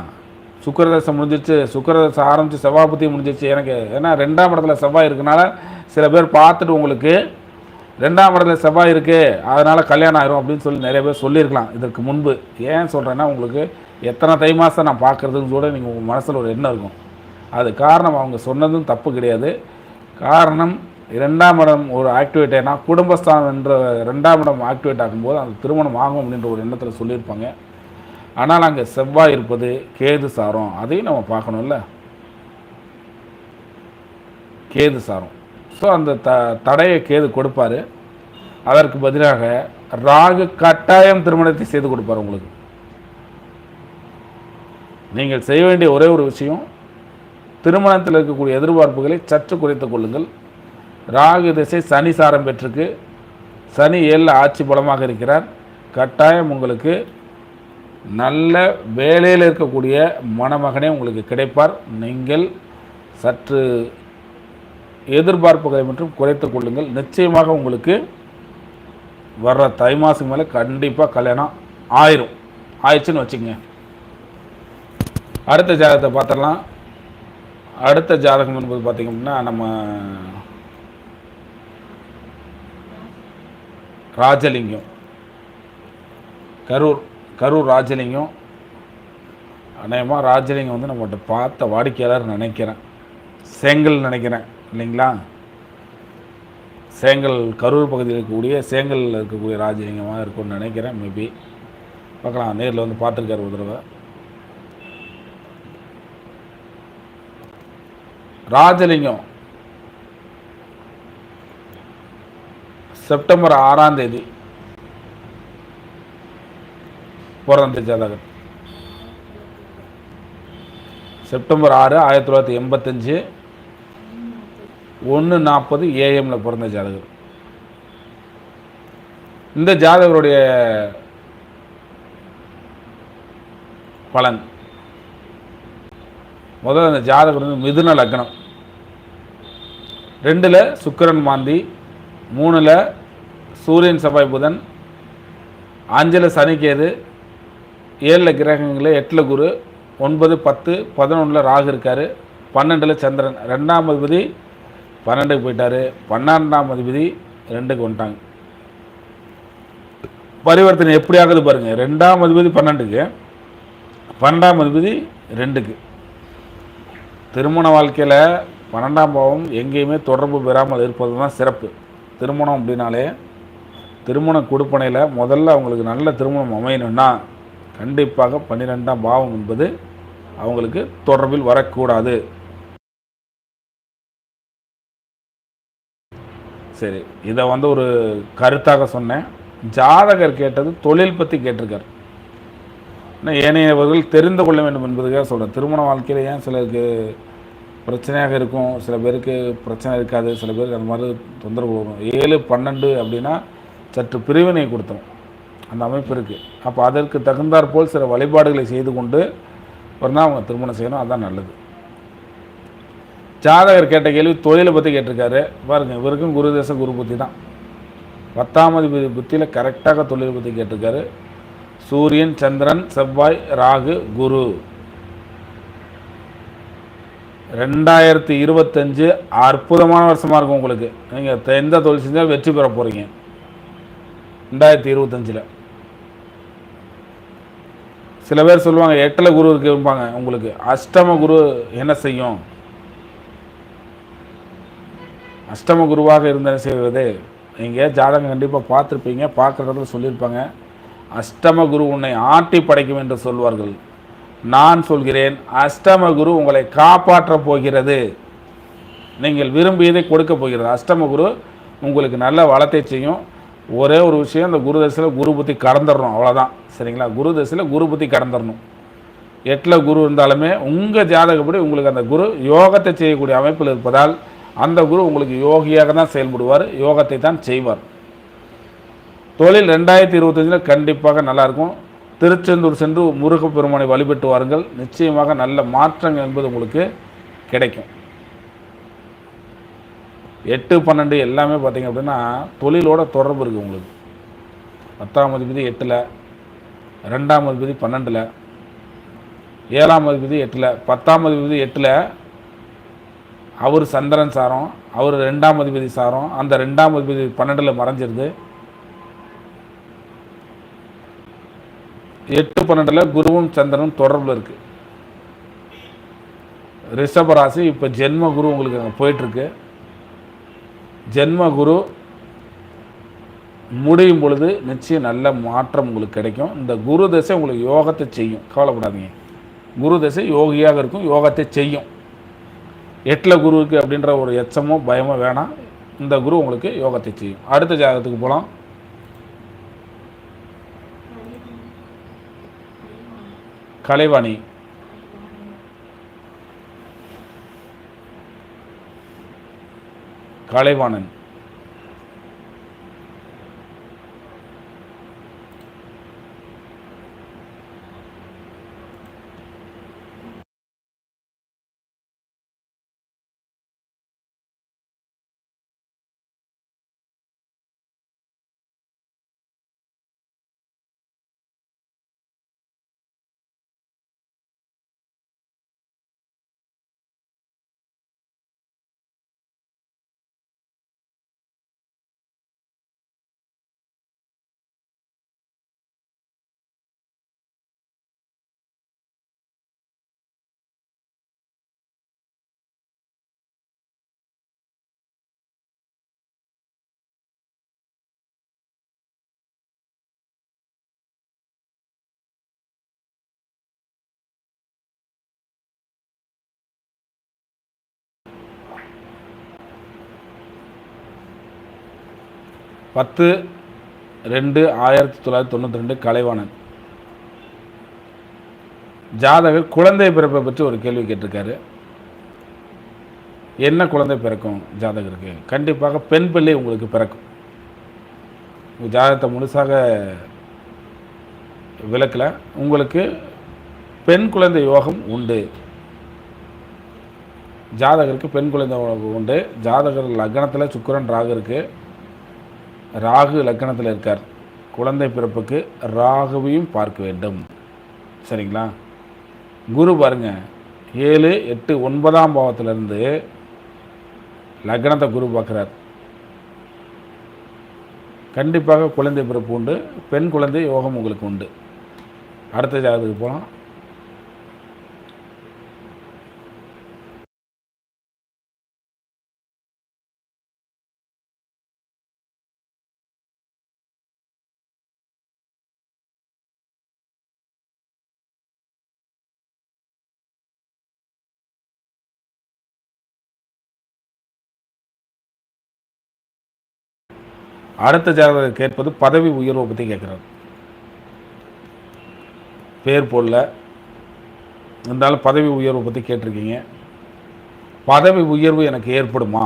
சுக்கிரதசை முடிஞ்சிச்சு, சுக்கிரதசை ஆரம்பித்து செவ்வாய் புத்தி முடிஞ்சிச்சு எனக்கு. ஏன்னா 2ஆம் இடத்துல செவ்வாய் இருக்கனால சில பேர் பார்த்துட்டு உங்களுக்கு 2ஆம் இடத்துல செவ்வாய் இருக்குது அதனால் கல்யாணம் ஆயிரும் அப்படின்னு சொல்லி நிறைய பேர் சொல்லியிருக்கலாம் இதற்கு முன்பு. ஏன் சொல்கிறேன்னா, உங்களுக்கு எத்தனை தை மாதம் நான் பார்க்குறதுன்னு கூட நீங்கள் உங்கள் மனசில் ஒரு எண்ணம் இருக்கும். அது காரணம் அவங்க சொன்னதும் தப்பு கிடையாது. காரணம் 2ஆம் இடம் ஒரு ஆக்டிவேட் ஏன்னா குடும்பஸ்தானம் என்ற 2ஆம் இடம் ஆக்டிவேட் ஆகும்போது அந்த திருமணம் ஆகும் அப்படின்ற ஒரு எண்ணத்தில் சொல்லியிருப்பாங்க. ஆனால் அங்கே செவ்வாய் இருப்பது கேது சாரம், அதையும் நம்ம பார்க்கணும்ல, கேது சாரம். ஸோ அந்த தடையை கேது கொடுப்பார். அதற்கு பதிலாக ராகு கட்டாயம் திருமணத்தை செய்து கொடுப்பார் உங்களுக்கு. நீங்கள் செய்ய வேண்டிய ஒரே ஒரு விஷயம், திருமணத்தில் இருக்கக்கூடிய எதிர்பார்ப்புகளை சற்று குறைத்துக் கொள்ளுங்கள். ராகு திசை சனி சாரம் பெற்றுக்கு, சனி 7 ஆட்சி பலமாக இருக்கிறார். கட்டாயம் உங்களுக்கு நல்ல வேலையில் இருக்கக்கூடிய மணமகனே உங்களுக்கு கிடைப்பார். நீங்கள் சற்று எதிர்பார்ப்புகளை மட்டும் குறைத்துக் கொள்ளுங்கள். நிச்சயமாக உங்களுக்கு வர்ற தை மாதம் மேலே கண்டிப்பாக கல்யாணம் ஆயிடுச்சுன்னு வச்சுக்கோங்க. அடுத்த ஜாதகத்தை பார்த்துடலாம். அடுத்த ஜாதகம் என்பது பார்த்திங்கன்னா நம்ம ராஜலிங்கம், கரூர் ராஜலிங்கம். அநேகமாக ராஜலிங்கம் வந்து நம்மகிட்ட பார்த்த வாடிக்கையாளர் நினைக்கிறேன், செங்கல் நினைக்கிறேன் இல்லைங்களா? செங்கல் கரூர் பகுதியில் இருக்கக்கூடிய செங்கலில் இருக்கக்கூடிய ராஜலிங்கமாக இருக்கும்னு நினைக்கிறேன். மேபி பார்க்கலாம், நேரில் வந்து பார்த்துருக்காரு ஒரு தடவை. ராஜலிங்கம் செப்டம்பர் 6ஆம் தேதி பிறந்த ஜாதகர். செப்டம்பர் 6, 1985 1:40 AM பிறந்த ஜாதகர். இந்த ஜாதகருடைய பலன் முதல்ல, அந்த ஜாதகர் வந்து மிதுன லக்னம், 2ல் சுக்கிரன் மாந்தி, 3ல் சூரியன் செவ்வாய் புதன், 5ல் சனி கேது, 7ல் கிரகங்களில் 8ல் குரு, 9, 10, 11ல் ராகு இருக்கார், 12ல் சந்திரன். 2ஆம் அதிபதி 12க்கு போயிட்டார், 12ஆம் அதிபதி 2க்கு வந்துட்டாங்க. பரிவர்த்தனை எப்படி ஆகுது பாருங்கள். 2ஆம் அதிபதி 12க்கு, 12ஆம் அதிபதி 2க்கு. திருமண வாழ்க்கையில் 12ஆம் பாவம் எங்கேயுமே தொடர்பு பெறாமல் இருப்பது தான் சிறப்பு. திருமணம் அப்படின்னாலே திருமண கொடுப்பனையில் முதல்ல அவங்களுக்கு நல்ல திருமணம் அமையணும்னா கண்டிப்பாக 12ஆம் பாவம் என்பது அவங்களுக்கு தொடர்பில் வரக்கூடாது. சரி, இதை வந்து ஒரு கருத்தாக சொன்னேன். ஜாதகர் கேட்டது தொழில் பற்றி கேட்டிருக்கார். ஏனையவர்கள் தெரிந்து கொள்ள வேண்டும் என்பதுக்காக சொல்கிறேன். திருமண வாழ்க்கையில் ஏன் சிலருக்கு பிரச்சனையாக இருக்கும், சில பேருக்கு பிரச்சனை இருக்காது, சில பேருக்கு அந்த மாதிரி தொந்தரவு வரும். 7, 12 அப்படின்னா சற்று பிரிவினை கொடுத்துரும், அந்த அமைப்பு இருக்குது. அப்போ அதற்கு தகுந்தாற்போல் சில வழிபாடுகளை செய்து கொண்டு தான் அவங்க திருமணம் செய்யணும். அதுதான் நல்லது. ஜாதகர் கேட்ட கேள்வி தொழிலை பற்றி கேட்டிருக்காரு. பாருங்கள், இவருக்கும் குரு தேச குரு புத்தி தான். 10ஆம் அதிபதி புத்தியில் கரெக்டாக தொழிலை பற்றி கேட்டிருக்காரு. சூரியன், சந்திரன், செவ்வாய், ராகு, குரு. 2025 அற்புதமான வருஷமாக இருக்கும் உங்களுக்கு. நீங்கள் எந்த தொழில் செஞ்சால் வெற்றி பெற போகிறீங்க 2025. சில பேர் சொல்லுவாங்க 8ல் குரு இருக்குப்பாங்க. உங்களுக்கு அஷ்டம குரு என்ன செய்யும்? அஷ்டம குருவாக இருந்தாலும் செய்வது, நீங்கள் ஜாதகம் கண்டிப்பாக பார்த்துருப்பீங்க, பார்க்குறதுல சொல்லியிருப்பாங்க. அஷ்டம குரு உன்னை ஆட்டி படைக்கும் என்று சொல்வார்கள். நான் சொல்கிறேன், அஷ்டம குரு உங்களை காப்பாற்றப் போகிறது. நீங்கள் விரும்பியதை கொடுக்க போகிறது. அஷ்டம குரு உங்களுக்கு நல்ல வளத்தை செய்யும். ஒரே ஒரு விஷயம், இந்த குரு தசையில் குரு புத்தி கடந்துடணும், அவ்வளோதான். சரிங்களா? குரு தசையில் குரு புத்தி கடந்துடணும். 8ல் குரு இருந்தாலுமே உங்கள் ஜாதகப்படி உங்களுக்கு அந்த குரு யோகத்தை செய்யக்கூடிய அமைப்பில் இருப்பதால் அந்த குரு உங்களுக்கு யோகியாக தான் செயல்படுவார், யோகத்தை தான் செய்வார். தொழில் 2025 கண்டிப்பாக நல்லாயிருக்கும். திருச்செந்தூர் சென்று முருகப்பெருமானை வழிபட்டு வாருங்கள். நிச்சயமாக நல்ல மாற்றங்கள் என்பது உங்களுக்கு கிடைக்கும். 8, 12 எல்லாமே பார்த்திங்க அப்படின்னா தொழிலோட தொடர்பு இருக்குது உங்களுக்கு. 10ஆம் அதிபதி 8ல், 2ஆம் அதிபதி 12ல், 7ஆம் அதிபதி 8ல், 10ஆம் அதிபதி 8ல், அவர் சந்திரன் சாரம், அவர் 2ஆம் அதிபதி சாரம், அந்த 2ஆம் அதிபதி 12ல் மறைஞ்சிருது. 8-12ல் குருவும் சந்திரனும் தொடர்பில் இருக்குது. ரிஷபராசி இப்போ ஜென்ம குரு உங்களுக்கு அங்கே போயிட்டுருக்கு. ஜென்ம குரு முடியும் பொழுது நிச்சயம் நல்ல மாற்றம் உங்களுக்கு கிடைக்கும். இந்த குரு தசை உங்களுக்கு யோகத்தை செய்யும், கவலைப்படாதீங்க. குரு தசை யோகியாக இருக்கும், யோகத்தை செய்யும். 8ல் குருவுக்கு அப்படின்ற ஒரு எச்சமோ பயமோ வேணாம். இந்த குரு உங்களுக்கு யோகத்தை செய்யும். அடுத்த ஜாதகத்துக்கு போகலாம். கலைவாணி. கலைவாணன். பத்து 2-1992 கலைவாணன். ஜாதகர் குழந்தை பிறப்பை பற்றி ஒரு கேள்வி கேட்டிருக்காரு. என்ன குழந்தை பிறக்கும் ஜாதகருக்கு? கண்டிப்பாக பெண் பிள்ளை உங்களுக்கு பிறக்கும். ஜாதகத்தை முழுசாக விளக்கல, உங்களுக்கு பெண் குழந்தை யோகம் உண்டு. ஜாதகருக்கு பெண் குழந்தை யோகம் உண்டு. ஜாதகர் லக்னத்தில் சுக்கிரன் ராகு இருக்குது. ராகு லக்னத்தில் இருக்கார். குழந்தை பிறப்புக்கு ராகுவையும் பார்க்க வேண்டும். சரிங்களா? குரு பாருங்க 7, 8, 9ஆம் பாவத்திலிருந்து லக்னத்தை குரு பார்க்குறார். கண்டிப்பாக குழந்தை பிறப்பு உண்டு. பெண் குழந்தை யோகம் உங்களுக்கு உண்டு. அடுத்த ஜாதகத்துக்கு போகலாம். அடுத்த ஜாதகத்தை கேட்பது பதவி உயர்வை பற்றி கேட்குறாரு. பேர் போடல, இருந்தாலும் பதவி உயர்வை பற்றி கேட்டிருக்கீங்க. பதவி உயர்வு எனக்கு ஏற்படுமா?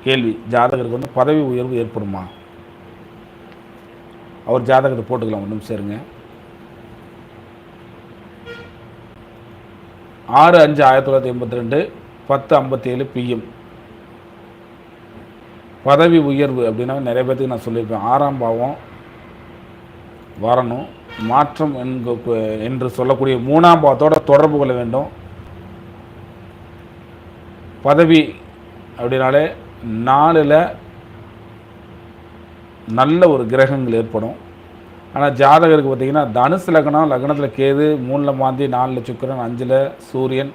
கேள்வி. ஜாதகருக்கு வந்து பதவி உயர்வு ஏற்படுமா? அவர் ஜாதகத்தை போட்டுக்கலாம். ஒரு நிமிஷம் இருங்க. 6-5-1982 10:57 PM. பதவி உயர்வு அப்படின்னா நிறைய பேர்த்துக்கு நான் சொல்லியிருப்பேன். 6ஆம் பாவம் வரணும். மாற்றம் என்று சொல்லக்கூடிய 3ஆம் பாவத்தோட தொடர்பு கொள்ள வேண்டும். பதவி அப்படின்னாலே 4ல் நல்ல ஒரு கிரகங்கள் ஏற்படும். ஆனால் ஜாதகருக்கு பார்த்திங்கன்னா தனுசு லக்னம், லக்னத்தில் கேது, 3ல் மாந்தி, 4ல் சுக்கிரன், 5ல் சூரியன்,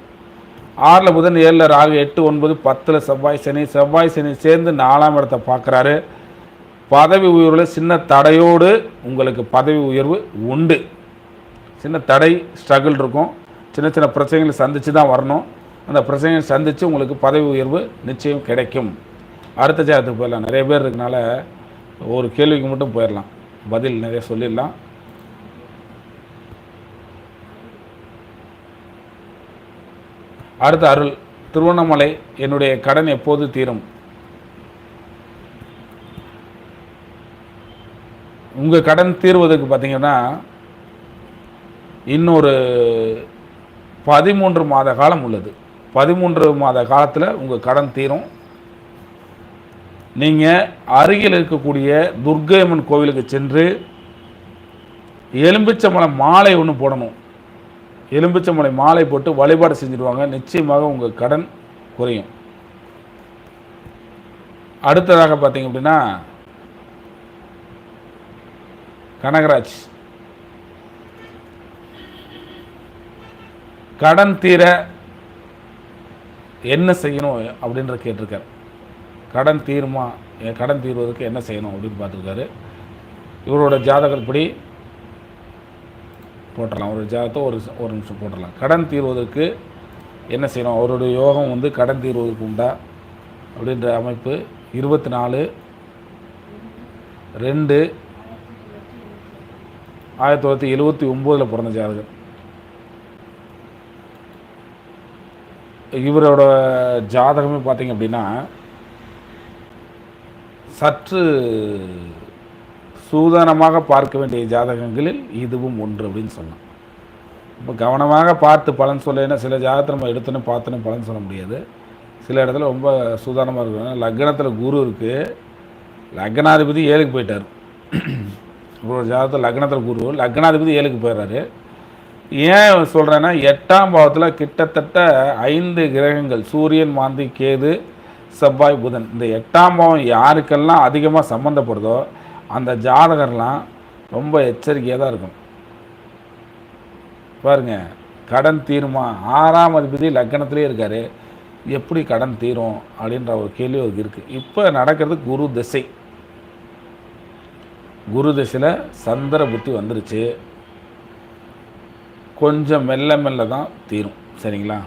6ல் புதன், 7ல் ராகு, 8, 9, 10ல் செவ்வாய் சனி சேர்ந்து 4ஆம் இடத்தை பார்க்குறாரு. பதவி உயர்வில் சின்ன தடையோடு உங்களுக்கு பதவி உயர்வு உண்டு. சின்ன தடை ஸ்ட்ரகிள் இருக்கும். சின்ன சின்ன பிரச்சனைகளை சந்தித்து தான் வரணும். அந்த பிரச்சனைகளை சந்தித்து உங்களுக்கு பதவி உயர்வு நிச்சயம் கிடைக்கும். அடுத்த ஜாதகத்துக்கு போயிடலாம். நிறைய பேர் இருக்கனால ஒரு கேள்விக்கு மட்டும் போயிடலாம், பதில் நிறைய சொல்லிடலாம். அடுத்த அருள். திருவண்ணாமலை. என்னுடைய கடன் எப்போது தீரும்? உங்கள் கடன் தீர்வதற்கு பார்த்தீங்கன்னா இன்னொரு 13 மாத காலம் உள்ளது. 13 மாத காலத்தில் உங்கள் கடன் தீரும். நீங்கள் அருகில் இருக்கக்கூடிய துர்க்கையம்மன் கோவிலுக்கு சென்று எலும்பிச்சம்பழம் மாலை ஒன்று போடணும். எலும்பிச்சம்பழை மாலை போட்டு வழிபாடு செஞ்சுடுவாங்க. நிச்சயமாக உங்கள் கடன் குறையும். அடுத்ததாக பார்த்தீங்க அப்படின்னா கனகராஜ், கடன் தீர என்ன செய்யணும் அப்படின்ற கேட்டிருக்காரு. கடன் தீருமா, கடன் தீர்வதற்கு என்ன செய்யணும் அப்படின்னு பார்த்துருக்காரு. இவரோட ஜாதகப்படி போட்டுடலாம், ஒரு ஜாதகத்தை ஒரு நிமிஷம் போட்டுடலாம். கடன் தீர்வதற்கு என்ன செய்யணும், அவருடைய யோகம் வந்து கடன் தீர்வதற்கு உண்டா அப்படின்ற அமைப்பு 24/2/1979 பிறந்த ஜாதகர். இவரோட ஜாதகமே பார்த்தீங்க அப்படின்னா சற்று சூதானமாக பார்க்க வேண்டிய ஜாதகங்களில் இதுவும் ஒன்று அப்படின்னு சொன்னோம். இப்போ கவனமாக பார்த்து பலன் சொல்ல, சில ஜாதகத்தை நம்ம எடுத்துன்னு பார்த்துன்னு பலன் சொல்ல முடியாது. சில இடத்துல ரொம்ப சூதானமாக இருக்கும். லக்னத்தில் குரு இருக்குது, லக்னாதிபதி 7க்கு போயிட்டார். ஒரு ஜாதகத்தில் லக்னத்தில் குரு, லக்னாதிபதி 7க்கு போயிடுறாரு. ஏன் சொல்கிறேன்னா 8ஆம் பாவத்தில் கிட்டத்தட்ட 5 கிரகங்கள், சூரியன், மாந்தி, கேது, செவ்வாய், புதன். இந்த 8ஆம் பாவம் யாருக்கெல்லாம் அதிகமாக சம்மந்தப்படுதோ அந்த ஜாதகர்லாம் ரொம்ப எச்சரிக்கையாக தான் இருக்கும். பாருங்க, கடன் தீருமா, 6ஆம் அதிபதி லக்னத்திலே இருக்கார், எப்படி கடன் தீரும் அப்படின்ற ஒரு கேள்வி அவருக்கு இருக்குது. இப்போ நடக்கிறது குரு திசை. குரு திசையில் சந்திர புத்தி வந்துருச்சு. கொஞ்சம் மெல்ல மெல்ல தான் தீரும், சரிங்களா?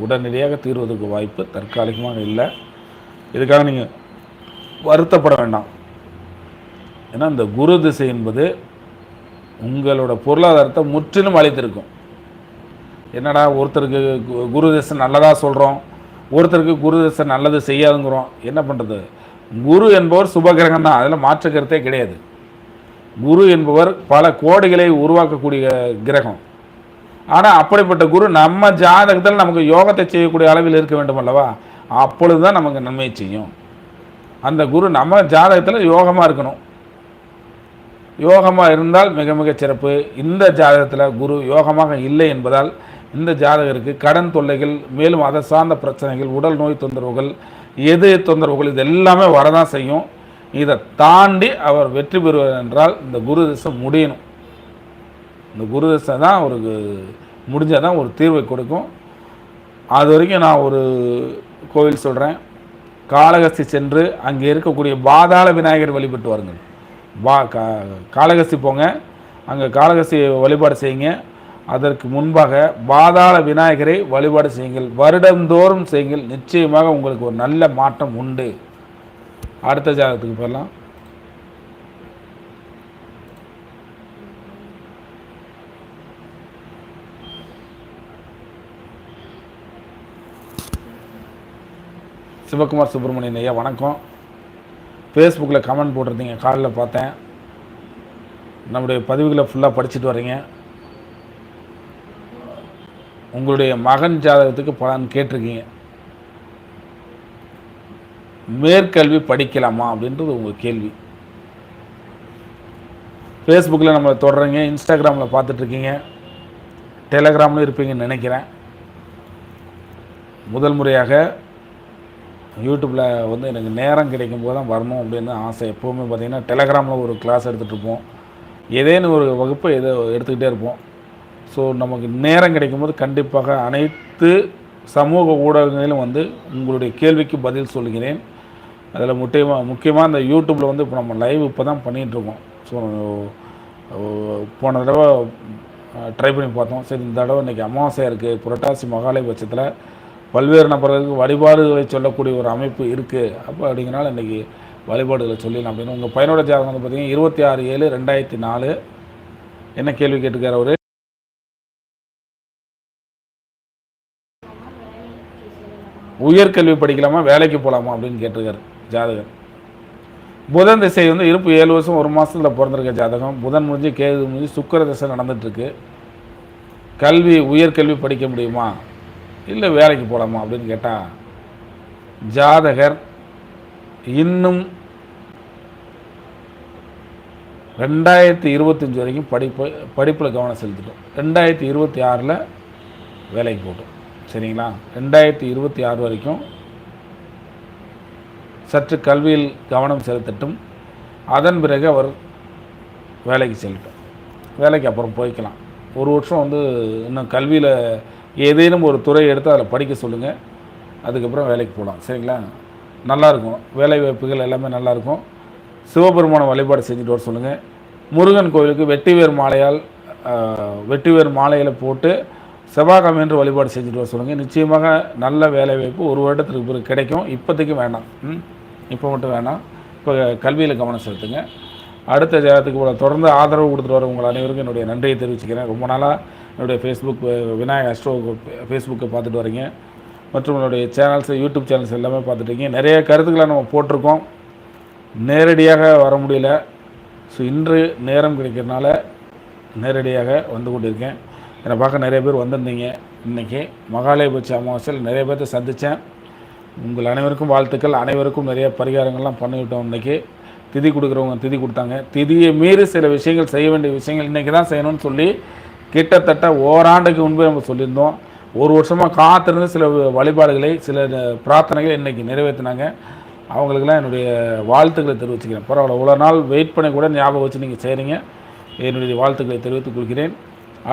உடனடியாக தீர்வதற்கு வாய்ப்பு தற்காலிகமாக இல்லை. இதுக்காக நீங்கள் வருத்தப்பட வேண்டாம். ஏன்னா இந்த குரு திசை என்பது உங்களோட பொருளாதாரத்தை முற்றிலும் அழித்திருக்கும். என்னடா ஒருத்தருக்கு குரு திசை நல்லதாக சொல்கிறோம், ஒருத்தருக்கு குரு திசை நல்லது செய்யாதுங்கிறோம். என்ன பண்ணுறது? குரு என்பவர் சுபகிரகம் தான், அதில் மாற்று கருத்தே கிடையாது. குரு என்பவர் பல கோடிகளை உருவாக்கக்கூடிய கிரகம். ஆனால் அப்படிப்பட்ட குரு நம்ம ஜாதகத்தில் நமக்கு யோகத்தை செய்யக்கூடிய அளவில் இருக்க வேண்டும் அல்லவா? அப்பொழுது தான் நமக்கு நன்மை செய்யும். அந்த குரு நம்ம ஜாதகத்தில் யோகமாக இருக்கணும். யோகமாக இருந்தால் மிக மிக சிறப்பு. இந்த ஜாதகத்தில் குரு யோகமாக இல்லை என்பதால் இந்த ஜாதகருக்கு கடன் தொல்லைகள், மேலும் அதை சார்ந்த பிரச்சனைகள், உடல் நோய் தொந்தரவுகள், எது தொந்தரவுகள், இது எல்லாமே வரதான் செய்யும். இதை தாண்டி அவர் வெற்றி பெறுவார் என்றால் இந்த குரு திசை முடியணும். இந்த குரு திசை தான் அவருக்கு முடிஞ்சால் தான் ஒரு தீர்வை கொடுக்கும். அது வரைக்கும் நான் ஒரு கோவில் சொல்கிறேன். காளகஸ்தி சென்று அங்கே இருக்கக்கூடிய பாதாள விநாயகர் வழிபட்டு வாருங்கள். காளகஸ்தி போங்க, அங்கே காளகஸ்தி வழிபாடு செய்யுங்க. அதற்கு முன்பாக பாதாள விநாயகரை வழிபாடு செய்யுங்கள். வருடந்தோறும் செய்யுங்கள். நிச்சயமாக உங்களுக்கு ஒரு நல்ல மாற்றம் உண்டு. அடுத்த ஜாதகத்துக்கு போகலாம். சிவகுமார் சுப்பிரமணியன் ஐயா வணக்கம். ஃபேஸ்புக்கில் கமெண்ட் போட்டிருந்தீங்க, காலையில் பார்த்தேன். நம்முடைய பதிவுகளை ஃபுல்லாக படிச்சுட்டு வரீங்க. உங்களுடைய மகன் ஜாதகத்துக்கு பலன் கேட்டிருக்கீங்க. மேற்கல்வி படிக்கலாமா அப்படின்றது உங்கள் கேள்வி. ஃபேஸ்புக்கில் நம்மளை தொடர்றீங்க, இன்ஸ்டாகிராமில் பார்த்துட்ருக்கீங்க, டெலகிராமில் இருப்பீங்கன்னு நினைக்கிறேன். முதல் முறையாக யூடியூப்பில் வந்து எனக்கு நேரம் கிடைக்கும் போது தான் வரணும் அப்படின்னு ஆசை. எப்போவுமே பார்த்திங்கன்னா டெலகிராமில் ஒரு கிளாஸ் எடுத்துகிட்ருப்போம், ஏதேனும் ஒரு வகுப்பை எடுத்துக்கிட்டே இருப்போம். ஸோ நமக்கு நேரம் கிடைக்கும்போது கண்டிப்பாக அனைத்து சமூக ஊடகங்களிலும் வந்து உங்களுடைய கேள்விக்கு பதில் சொல்கிறேன். அதில் முக்கியமாக இந்த யூடியூப்பில் வந்து இப்போ நம்ம லைவ் இப்போ தான் பண்ணிகிட்ருக்கோம். ஸோ போன தடவை ட்ரை பண்ணி பார்த்தோம். சரி, இந்த தடவை இன்றைக்கி அமாவாசையாக இருக்குது, புரட்டாசி மகாலய பட்சத்தில் பல்வேறு நபர்களுக்கு வழிபாடுகளை சொல்லக்கூடிய ஒரு அமைப்பு இருக்குது. அப்போ அப்படிங்கிறனால இன்றைக்கி வழிபாடுகளை சொல்லிடலாம் அப்படின்னு. உங்கள் பையனோட ஜாதகம் வந்து பார்த்திங்கன்னா 26/7/2004. என்ன கேள்வி கேட்டுக்கார் அவர்? உயர்கல்வி படிக்கலாமா, வேலைக்கு போகலாமா அப்படின்னு கேட்டிருக்கார் ஜாதகர். புதன் திசை வந்து இருப்பு 7 வருஷம் 1 மாதத்தில் பிறந்திருக்க ஜாதகம். புதன் முடிஞ்சு கேது முடிஞ்சு சுக்கிர திசை நடந்துகிட்ருக்கு. கல்வி, உயர்கல்வி படிக்க முடியுமா, இல்லை வேலைக்கு போகலாமா அப்படின்னு கேட்டால், ஜாதகர் இன்னும் 2025 வரைக்கும் படிப்பில் கவனம் செலுத்திட்டோம். 2026 வேலைக்கு போகட்டும். சரிங்களா? 2026 வரைக்கும் சற்று கல்வியில் கவனம் செலுத்தட்டும். அதன் பிறகு அவர் வேலைக்கு செல்லட்டும். வேலைக்கு அப்புறம் போய்க்கலாம். ஒரு வருஷம் இன்னும் கல்வியில் ஏதேனும் ஒரு துறை எடுத்து அதில் படிக்க சொல்லுங்கள். அதுக்கப்புறம் வேலைக்கு போகலாம். சரிங்களா? நல்லாயிருக்கும். வேலை வாய்ப்புகள் எல்லாமே நல்லாயிருக்கும். சிவபெருமான வழிபாடு செஞ்சுட்டு வர சொல்லுங்கள். முருகன் கோவிலுக்கு வெட்டிவேர் மாலையில் போட்டு செவ்வாய்க்கிழமை என்று வழிபாடு செஞ்சுட்டு வர சொல்லுங்கள். நிச்சயமாக நல்ல வேலை வாய்ப்பு ஒரு வருடத்துக்கு பிறகு கிடைக்கும். இப்போதைக்கு வேண்டாம். இப்போ மட்டும் வேணாம். இப்போ கல்வியில் கவனம் செலுத்துங்க. அடுத்த ஜாதகத்துக்கு தொடர்ந்து ஆதரவு கொடுத்துட்டு வர உங்கள் அனைவருக்கும் என்னுடைய நன்றியை தெரிவிச்சுக்கிறேன். ரொம்ப நாளாக என்னுடைய ஃபேஸ்புக் விநாயகர் அஸ்ட்ரோ ஃபேஸ்புக்கை பார்த்துட்டு வரீங்க, மற்றும் என்னுடைய சேனல்ஸ் யூடியூப் சேனல்ஸ் எல்லாமே பார்த்துட்ருக்கீங்க. நிறைய கருத்துக்களை நம்ம போட்டிருக்கோம். நேரடியாக வர முடியல. ஸோ இன்று நேரம் கிடைக்கிறதுனால நேரடியாக வந்து கொண்டிருக்கேன். என்னை பார்க்க நிறைய பேர் வந்திருந்தீங்க. இன்றைக்கி மகாலயபட்ச அமாவாசையில் நிறைய பேர்த்த சந்தித்தேன். உங்கள் அனைவருக்கும் வாழ்த்துக்கள். அனைவருக்கும் நிறைய பரிகாரங்கள்லாம் பண்ணிவிட்டோம். இன்றைக்கி திதி கொடுக்குறவங்க திதி கொடுத்தாங்க. திதியை மீறி சில விஷயங்கள் செய்ய வேண்டிய விஷயங்கள் இன்றைக்கி தான் செய்யணும்னு சொல்லி கிட்டத்தட்ட ஓராண்டுக்கு முன்பே நம்ம சொல்லியிருந்தோம். ஒரு வருஷமாக காத்திருந்து சில வழிபாடுகளை சில பிரார்த்தனைகளை இன்றைக்கி நிறைவேற்றினாங்க. அவங்களுக்கெல்லாம் என்னுடைய வாழ்த்துக்களை தெரிவிச்சுக்கிறேன். பரவாயில்ல, இவ்வளோ நாள் வெயிட் பண்ணி கூட ஞாபகம் வச்சு நீங்கள் செய்கிறீங்க. என்னுடைய வாழ்த்துக்களை தெரிவித்துக் கொள்கிறேன்.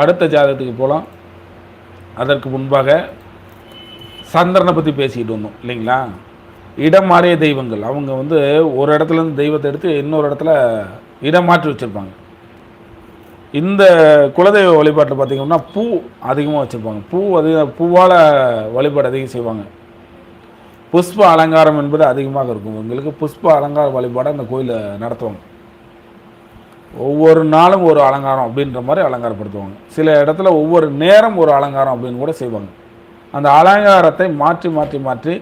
அடுத்த ஜாதகத்துக்கு போகலாம். அதற்கு முன்பாக சந்திரனை பற்றி பேசிக்கிட்டு வந்தோம் இல்லைங்களா? இடம் மாறிய தெய்வங்கள். அவங்க ஒரு இடத்துலேருந்து தெய்வத்தை எடுத்து இன்னொரு இடத்துல இடம் மாற்றி வச்சுருப்பாங்க. இந்த குலதெய்வ வழிபாட்டில் பார்த்திங்கன்னா பூ அதிகமாக வச்சுருப்பாங்க. பூவால் வழிபாடு அதிகம் செய்வாங்க. புஷ்ப அலங்காரம் என்பது அதிகமாக இருக்கும். உங்களுக்கு புஷ்ப அலங்கார வழிபாடு அந்த கோயிலில் நடத்துவாங்க. ஒவ்வொரு நாளும் ஒரு அலங்காரம் அப்படின்ற மாதிரி அலங்காரப்படுத்துவாங்க. சில இடத்துல ஒவ்வொரு நேரம் ஒரு அலங்காரம் அப்படின்னு கூட செய்வாங்க. அந்த அலங்காரத்தை மாற்றி மாற்றி மாற்றி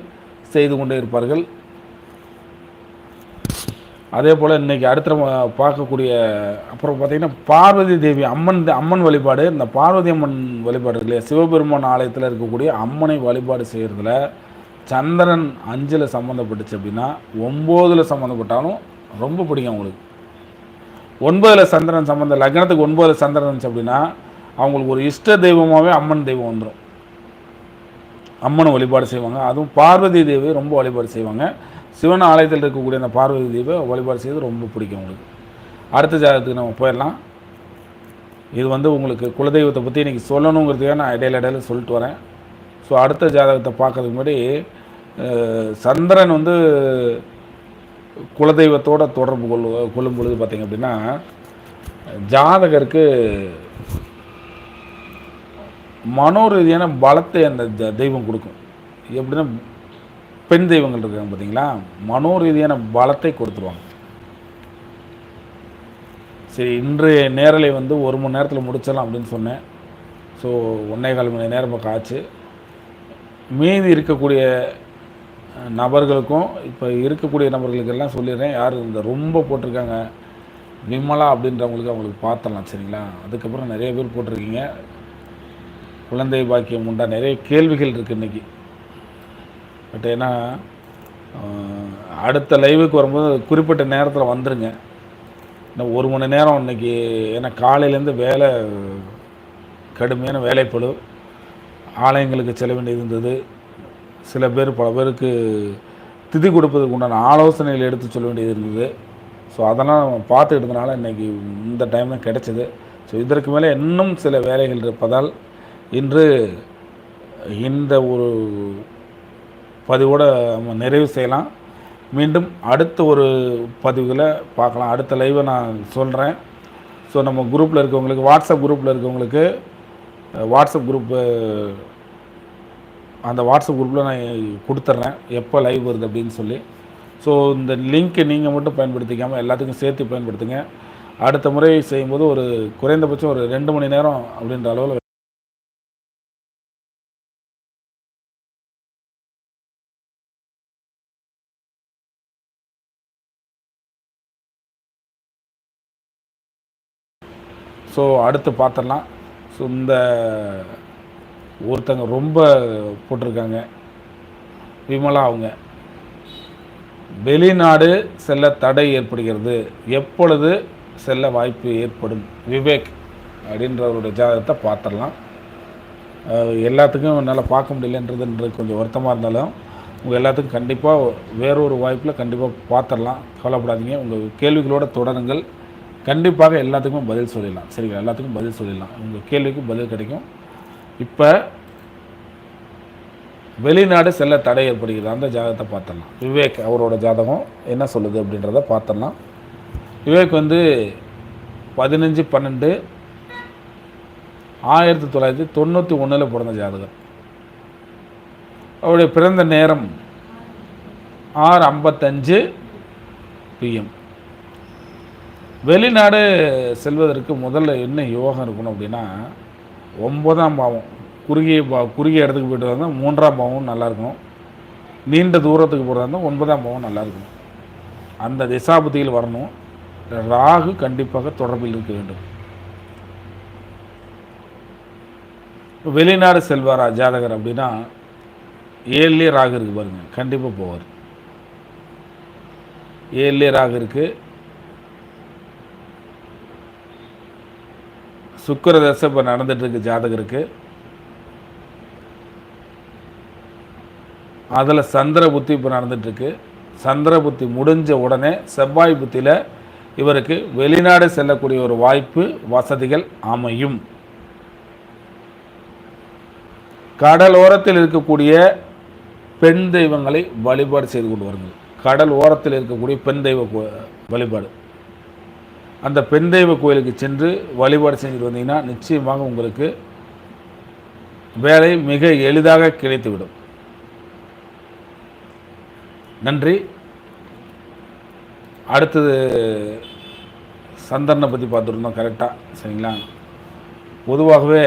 செய்து கொண்டே இருப்பார்கள். அதே போல் இன்றைக்கி அடுத்த பார்க்கக்கூடிய அப்புறம் பார்த்திங்கன்னா பார்வதி தேவி அம்மன் வழிபாடு. இந்த பார்வதி அம்மன் வழிபாடு இருக்கு இல்லையா, சிவபெருமான் ஆலயத்தில் இருக்கக்கூடிய அம்மனை வழிபாடு செய்கிறதுல சந்திரன் 5ல் சம்மந்தப்பட்டுச்சு அப்படின்னா 9ல் சம்மந்தப்பட்டாலும் ரொம்ப பிடிக்கும் அவங்களுக்கு. 9ல் சந்திரன் சம்மந்தம், லக்னத்துக்கு 9ல் சந்திரன் இருந்துச்சு அப்படின்னா அவங்களுக்கு ஒரு இஷ்ட தெய்வமாகவே அம்மன் தெய்வம் வந்துடும். அம்மனை வழிபாடு செய்வாங்க. அதுவும் பார்வதி தேவி ரொம்ப வழிபாடு செய்வாங்க. சிவன் ஆலயத்தில் இருக்கக்கூடிய அந்த பார்வதி தேவி வழிபாடு செய்வது ரொம்ப பிடிக்கும் உங்களுக்கு. அடுத்த ஜாதகத்துக்கு நம்ம போயிடலாம். இது உங்களுக்கு குலதெய்வத்தை பற்றி இன்றைக்கி சொல்லணுங்கிறதுக்காக நான் இடையில சொல்லிட்டு வரேன். ஸோ அடுத்த ஜாதகத்தை பார்க்கறதுக்கு முன்னாடி சந்திரன் குலதெய்வத்தோடு தொடர்பு கொள்ளும் பொழுது பார்த்திங்க அப்படின்னா ஜாதகருக்கு மனோரீதியான பலத்தை அந்த தெய்வம் கொடுக்கும். எப்படின்னா பெண் தெய்வங்கள் இருக்காங்க பார்த்தீங்களா, மனோரீதியான பலத்தை கொடுத்துருவாங்க. சரி, இன்றைய நேரலை 1 மணி நேரத்தில் முடிச்சிடலாம் அப்படின்னு சொன்னேன். ஸோ 1.25 மணி நேரம் பக்கம் ஆச்சு. மீதி இருக்கக்கூடிய நபர்களுக்கும் இப்போ இருக்கக்கூடிய நபர்களுக்கெல்லாம் சொல்லிடுறேன். யார் ரொம்ப போட்டிருக்காங்க விமலா அப்படின்றவங்களுக்கு அவங்களுக்கு பார்த்துடலாம். சரிங்களா? அதுக்கப்புறம் நிறைய பேர் போட்டிருக்கீங்க. குழந்தை பாக்கியம் உண்டா, நிறைய கேள்விகள் இருக்குது இன்றைக்கி. பட் ஏன்னா அடுத்த லைவுக்கு வரும்போது குறிப்பிட்ட நேரத்தில் வந்துடுங்க. இன்னும் 1 மணி நேரம் இன்றைக்கி, ஏன்னா காலையிலேருந்து வேலை கடுமையான வேலைப்பளு, ஆலயங்களுக்கு செல்ல வேண்டியது இருந்தது. பல பேருக்கு திதி கொடுப்பதுக்கு உண்டான ஆலோசனைகள் எடுத்து சொல்ல வேண்டியது இருந்தது. ஸோ அதெல்லாம் நம்ம பார்த்துக்கிட்டதுனால இன்றைக்கி இந்த டைம் தான் கிடச்சிது. ஸோ இதற்கு மேலே இன்னும் சில வேலைகள் இருப்பதால் இன்று இந்த ஒரு பதிவோடு நம்ம நிறைவு செய்யலாம். மீண்டும் அடுத்த ஒரு பதிவுகளை பார்க்கலாம். அடுத்த லைவை நான் சொல்கிறேன். ஸோ நம்ம குரூப்பில் இருக்கவங்களுக்கு, வாட்ஸ்அப் குரூப்பில் இருக்கவங்களுக்கு வாட்ஸ்அப் குரூப்பு, அந்த வாட்ஸ்அப் குரூப்பில் நான் கொடுத்துட்றேன் எப்போ லைவ் வருது அப்படின்னு சொல்லி. ஸோ இந்த லிங்க்கை நீங்கள் மட்டும் பயன்படுத்திக்காமல் எல்லாத்துக்கும் சேர்த்து பயன்படுத்துங்க. அடுத்த முறை செய்யும்போது ஒரு குறைந்தபட்சம் ஒரு 2 மணி நேரம் அப்படின்ற அளவில். ஸோ அடுத்து பார்த்துடலாம். ஸோ இந்த ஒருத்தங்க ரொம்ப போட்டிருக்காங்க விமலா, அவங்க வெளிநாடு செல்ல தடை ஏற்படுகிறது, எப்பொழுது செல்ல வாய்ப்பு ஏற்படும், விவேக் அப்படின்றவருடைய ஜாதகத்தை பார்த்துடலாம். எல்லாத்துக்கும் என்னால் பார்க்க முடியலன்றது கொஞ்சம் வருத்தமாக இருந்தாலும் உங்கள் எல்லாத்துக்கும் கண்டிப்பாக வேறொரு வாய்ப்பில் கண்டிப்பாக பார்த்துடலாம். கவலைப்படாதீங்க. உங்கள் கேள்விகளோடு தொடருங்கள். கண்டிப்பாக எல்லாத்துக்கும் பதில் சொல்லிடலாம். சரிங்களா? எல்லாத்துக்கும் பதில் சொல்லிடலாம். உங்கள் கேள்விக்கு பதில் கிடைக்கும். இப்போ வெளிநாடு செல்ல தடை ஏற்படுகிறது, அந்த ஜாதகத்தை பார்த்துடலாம். விவேக் அவரோட ஜாதகம் என்ன சொல்லுது அப்படின்றத பார்த்துடலாம். விவேக் 15/12/1991 பிறந்த ஜாதகம். அவருடைய பிறந்த நேரம் 6:55 PM. வெளிநாடு செல்வதற்கு முதல்ல என்ன யோகம் இருக்கணும் அப்படின்னா, 9ஆம் பாவம் குறுகிய இடத்துக்கு போய்ட்டு வந்தால் 3ஆம் பாவம் நல்லா இருக்கணும். நீண்ட தூரத்துக்கு போகிறதா இருந்தால் 9ஆம் பாவம் நல்லா இருக்கணும். அந்த திசாபுத்தியில் வரணும். ராகு கண்டிப்பாக தொடர்பில் இருக்க வேண்டும். வெளிநாடு செல்வாரா ஜாதகர் அப்படின்னா 7லே ராகு இருக்குது பாருங்கள், கண்டிப்பாக போவார். 7லே ராகு இருக்குது. சுக்கிர தசை இப்போ நடந்துகிட்ருக்கு ஜாதகருக்கு. அதில் சந்திர புத்தி இப்போ நடந்துகிட்ருக்கு. சந்திர புத்தி முடிஞ்ச உடனே செவ்வாய் புத்தியில் இவருக்கு வெளிநாடு செல்லக்கூடிய ஒரு வாய்ப்பு, வசதிகள் அமையும். கடல் ஓரத்தில் இருக்கக்கூடிய பெண் தெய்வங்களை வழிபாடு செய்து கொண்டு வருங்கள். கடல் ஓரத்தில் இருக்கக்கூடிய பெண் தெய்வ வழிபாடு, அந்த பெண் தெய்வ கோயிலுக்கு சென்று வழிபாடு செஞ்சுட்டு வந்தீங்கன்னா நிச்சயமாக உங்களுக்கு வேலை மிக எளிதாக கிடைத்துவிடும். நன்றி. அடுத்தது சந்திரனை பற்றி பார்த்துருந்தோம் கரெக்டாக, சரிங்களா? பொதுவாகவே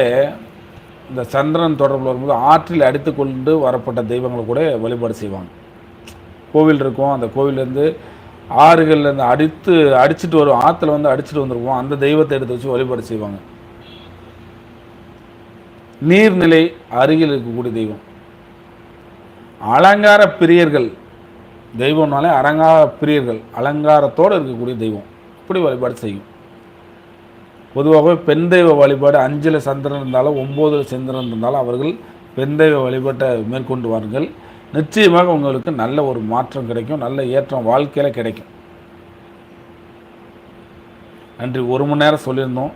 இந்த சந்திரன் தொடர்பில் வரும்போது ஆற்றில் அடித்து கொண்டு வரப்பட்ட தெய்வங்களை கூட வழிபாடு செய்வாங்க. கோவில் இருக்கும், அந்த கோவிலேருந்து ஆறுகள்லேருந்து அடிச்சுட்டு வரும், ஆற்றுல அடிச்சுட்டு வந்துருப்போம், அந்த தெய்வத்தை எடுத்து வச்சு வழிபாடு செய்வாங்க. நீர்நிலை அருகில் இருக்கக்கூடிய தெய்வம். அலங்கார பிரியர்கள் தெய்வம்னாலே அலங்கார பிரியர்கள், அலங்காரத்தோடு இருக்கக்கூடிய தெய்வம், இப்படி வழிபாடு செய்யும். பொதுவாகவே பெண் தெய்வ வழிபாடு 5ல் சந்திரன் இருந்தாலும் 9ல் சந்திரன் இருந்தாலும் அவர்கள் பெண் தெய்வ வழிபாட்டை மேற்கொண்டு வாருங்கள். நிச்சயமாக உங்களுக்கு நல்ல ஒரு மாற்றம் கிடைக்கும், நல்ல ஏற்றம் வாழ்க்கையில் கிடைக்கும். நன்றி. 1 மணி நேரம் சொல்லியிருந்தோம்.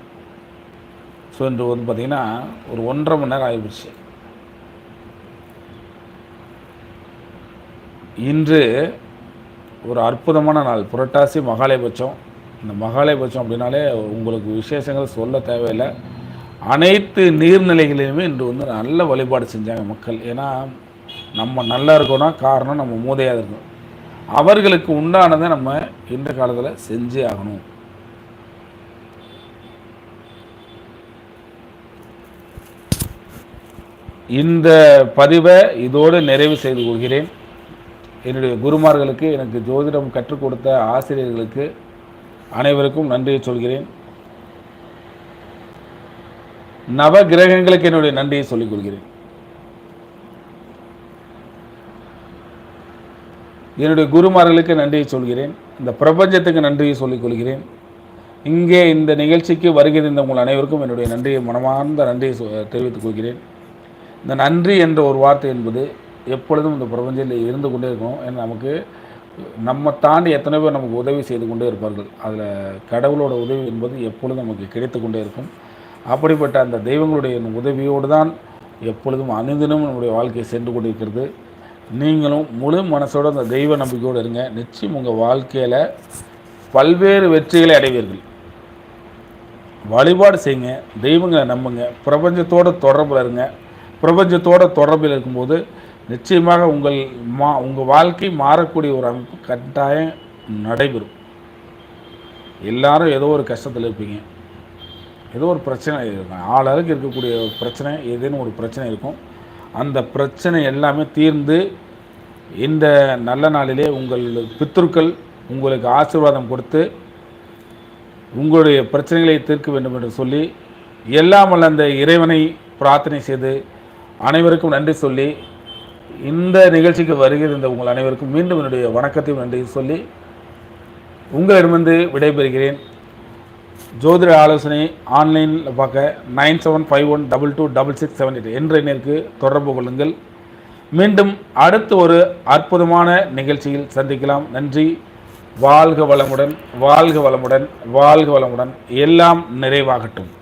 ஸோ இன்று பார்த்திங்கன்னா ஒரு 1.5 மணி நேரம் ஆகிடுச்சு. இன்று ஒரு அற்புதமான நாள், புரட்டாசி மகாலயபட்சம். இந்த மகாலயபட்சம் அப்படின்னாலே உங்களுக்கு விசேஷங்கள் சொல்ல தேவையில்லை. அனைத்து நீர்நிலைகளிலுமே இன்று நல்ல வழிபாடு செஞ்சாங்க மக்கள். ஏன்னா நம்ம நல்லா இருக்கோன்னா காரணம் நம்ம மூதையாக இருக்கணும். அவர்களுக்கு உண்டானதை நம்ம இந்த காலத்தில் செஞ்சே ஆகணும். இந்த பதிவை இதோடு நிறைவு செய்து கொள்கிறேன். என்னுடைய குருமார்களுக்கு, எனக்கு ஜோதிடம் கற்றுக் கொடுத்த ஆசிரியர்களுக்கு அனைவருக்கும் நன்றியை சொல்கிறேன். நவ கிரகங்களுக்கு என்னுடைய நன்றியை சொல்லிக் கொள்கிறேன். என்னுடைய குருமார்களுக்கு நன்றியை சொல்கிறேன். இந்த பிரபஞ்சத்துக்கு நன்றியை சொல்லிக் கொள்கிறேன். இங்கே இந்த நிகழ்ச்சிக்கு வருகை தந்த உங்கள் அனைவருக்கும் என்னுடைய நன்றியை, மனமார்ந்த நன்றியை தெரிவித்துக் கொள்கிறேன். இந்த நன்றி என்ற ஒரு வார்த்தை என்பது எப்பொழுதும் இந்த பிரபஞ்சத்தில் இருந்து கொண்டே இருக்கும். ஏன்னா நம்ம தாண்டி எத்தனை பேர் நமக்கு உதவி செய்து கொண்டே இருப்பார்கள். அதில் கடவுளோட உதவி என்பது எப்பொழுதும் நமக்கு கிடைத்து கொண்டே இருக்கும். அப்படிப்பட்ட அந்த தெய்வங்களுடைய உதவியோடு தான் எப்பொழுதும் அனுதினமும் நம்முடைய வாழ்க்கையை சென்று கொண்டிருக்கிறது. நீங்களும் முழு மனசோடு அந்த தெய்வ நம்பிக்கையோடு இருங்க. நிச்சயம் உங்கள் வாழ்க்கையில் பல்வேறு வெற்றிகளை அடைவீர்கள். வழிபாடு செய்யுங்க, தெய்வங்களை நம்புங்க, பிரபஞ்சத்தோடு தொடர்பில் இருங்க. பிரபஞ்சத்தோடு தொடர்பில் இருக்கும்போது நிச்சயமாக உங்கள் வாழ்க்கை மாறக்கூடிய ஒரு அமைப்பு கட்டாயம் நடைபெறும். எல்லாரும் ஏதோ ஒரு கஷ்டத்தில் இருப்பீங்க, ஏதோ ஒரு பிரச்சனை இருக்கும். ஆளாளுக்கு இருக்கக்கூடிய பிரச்சனை, ஏதேனும் ஒரு பிரச்சனை இருக்கும். அந்த பிரச்சனை எல்லாமே தீர்ந்து இந்த நல்ல நாளிலே உங்கள் பித்ருக்கள் உங்களுக்கு ஆசீர்வாதம் கொடுத்து உங்களுடைய பிரச்சனைகளை தீர்க்க வேண்டும் என்று சொல்லி எல்லாமல் அந்த இறைவனை பிரார்த்தனை செய்து அனைவருக்கும் நன்றி சொல்லி இந்த நிகழ்ச்சிக்கு வருகிற உங்கள் அனைவருக்கும் மீண்டும் என்னுடைய வணக்கத்தையும் நன்றி சொல்லி உங்களிடமிருந்து விடைபெறுகிறேன். ஜோதிட ஆலோசனை ஆன்லைனில் பார்க்க 9751226678 என்ற எண்ணிற்கு தொடர்பு கொள்ளுங்கள். மீண்டும் அடுத்து ஒரு அற்புதமான நிகழ்ச்சியில் சந்திக்கலாம். நன்றி. வாழ்க வளமுடன், வாழ்க வளமுடன், வாழ்க வளமுடன். எல்லாம் நிறைவாகட்டும்.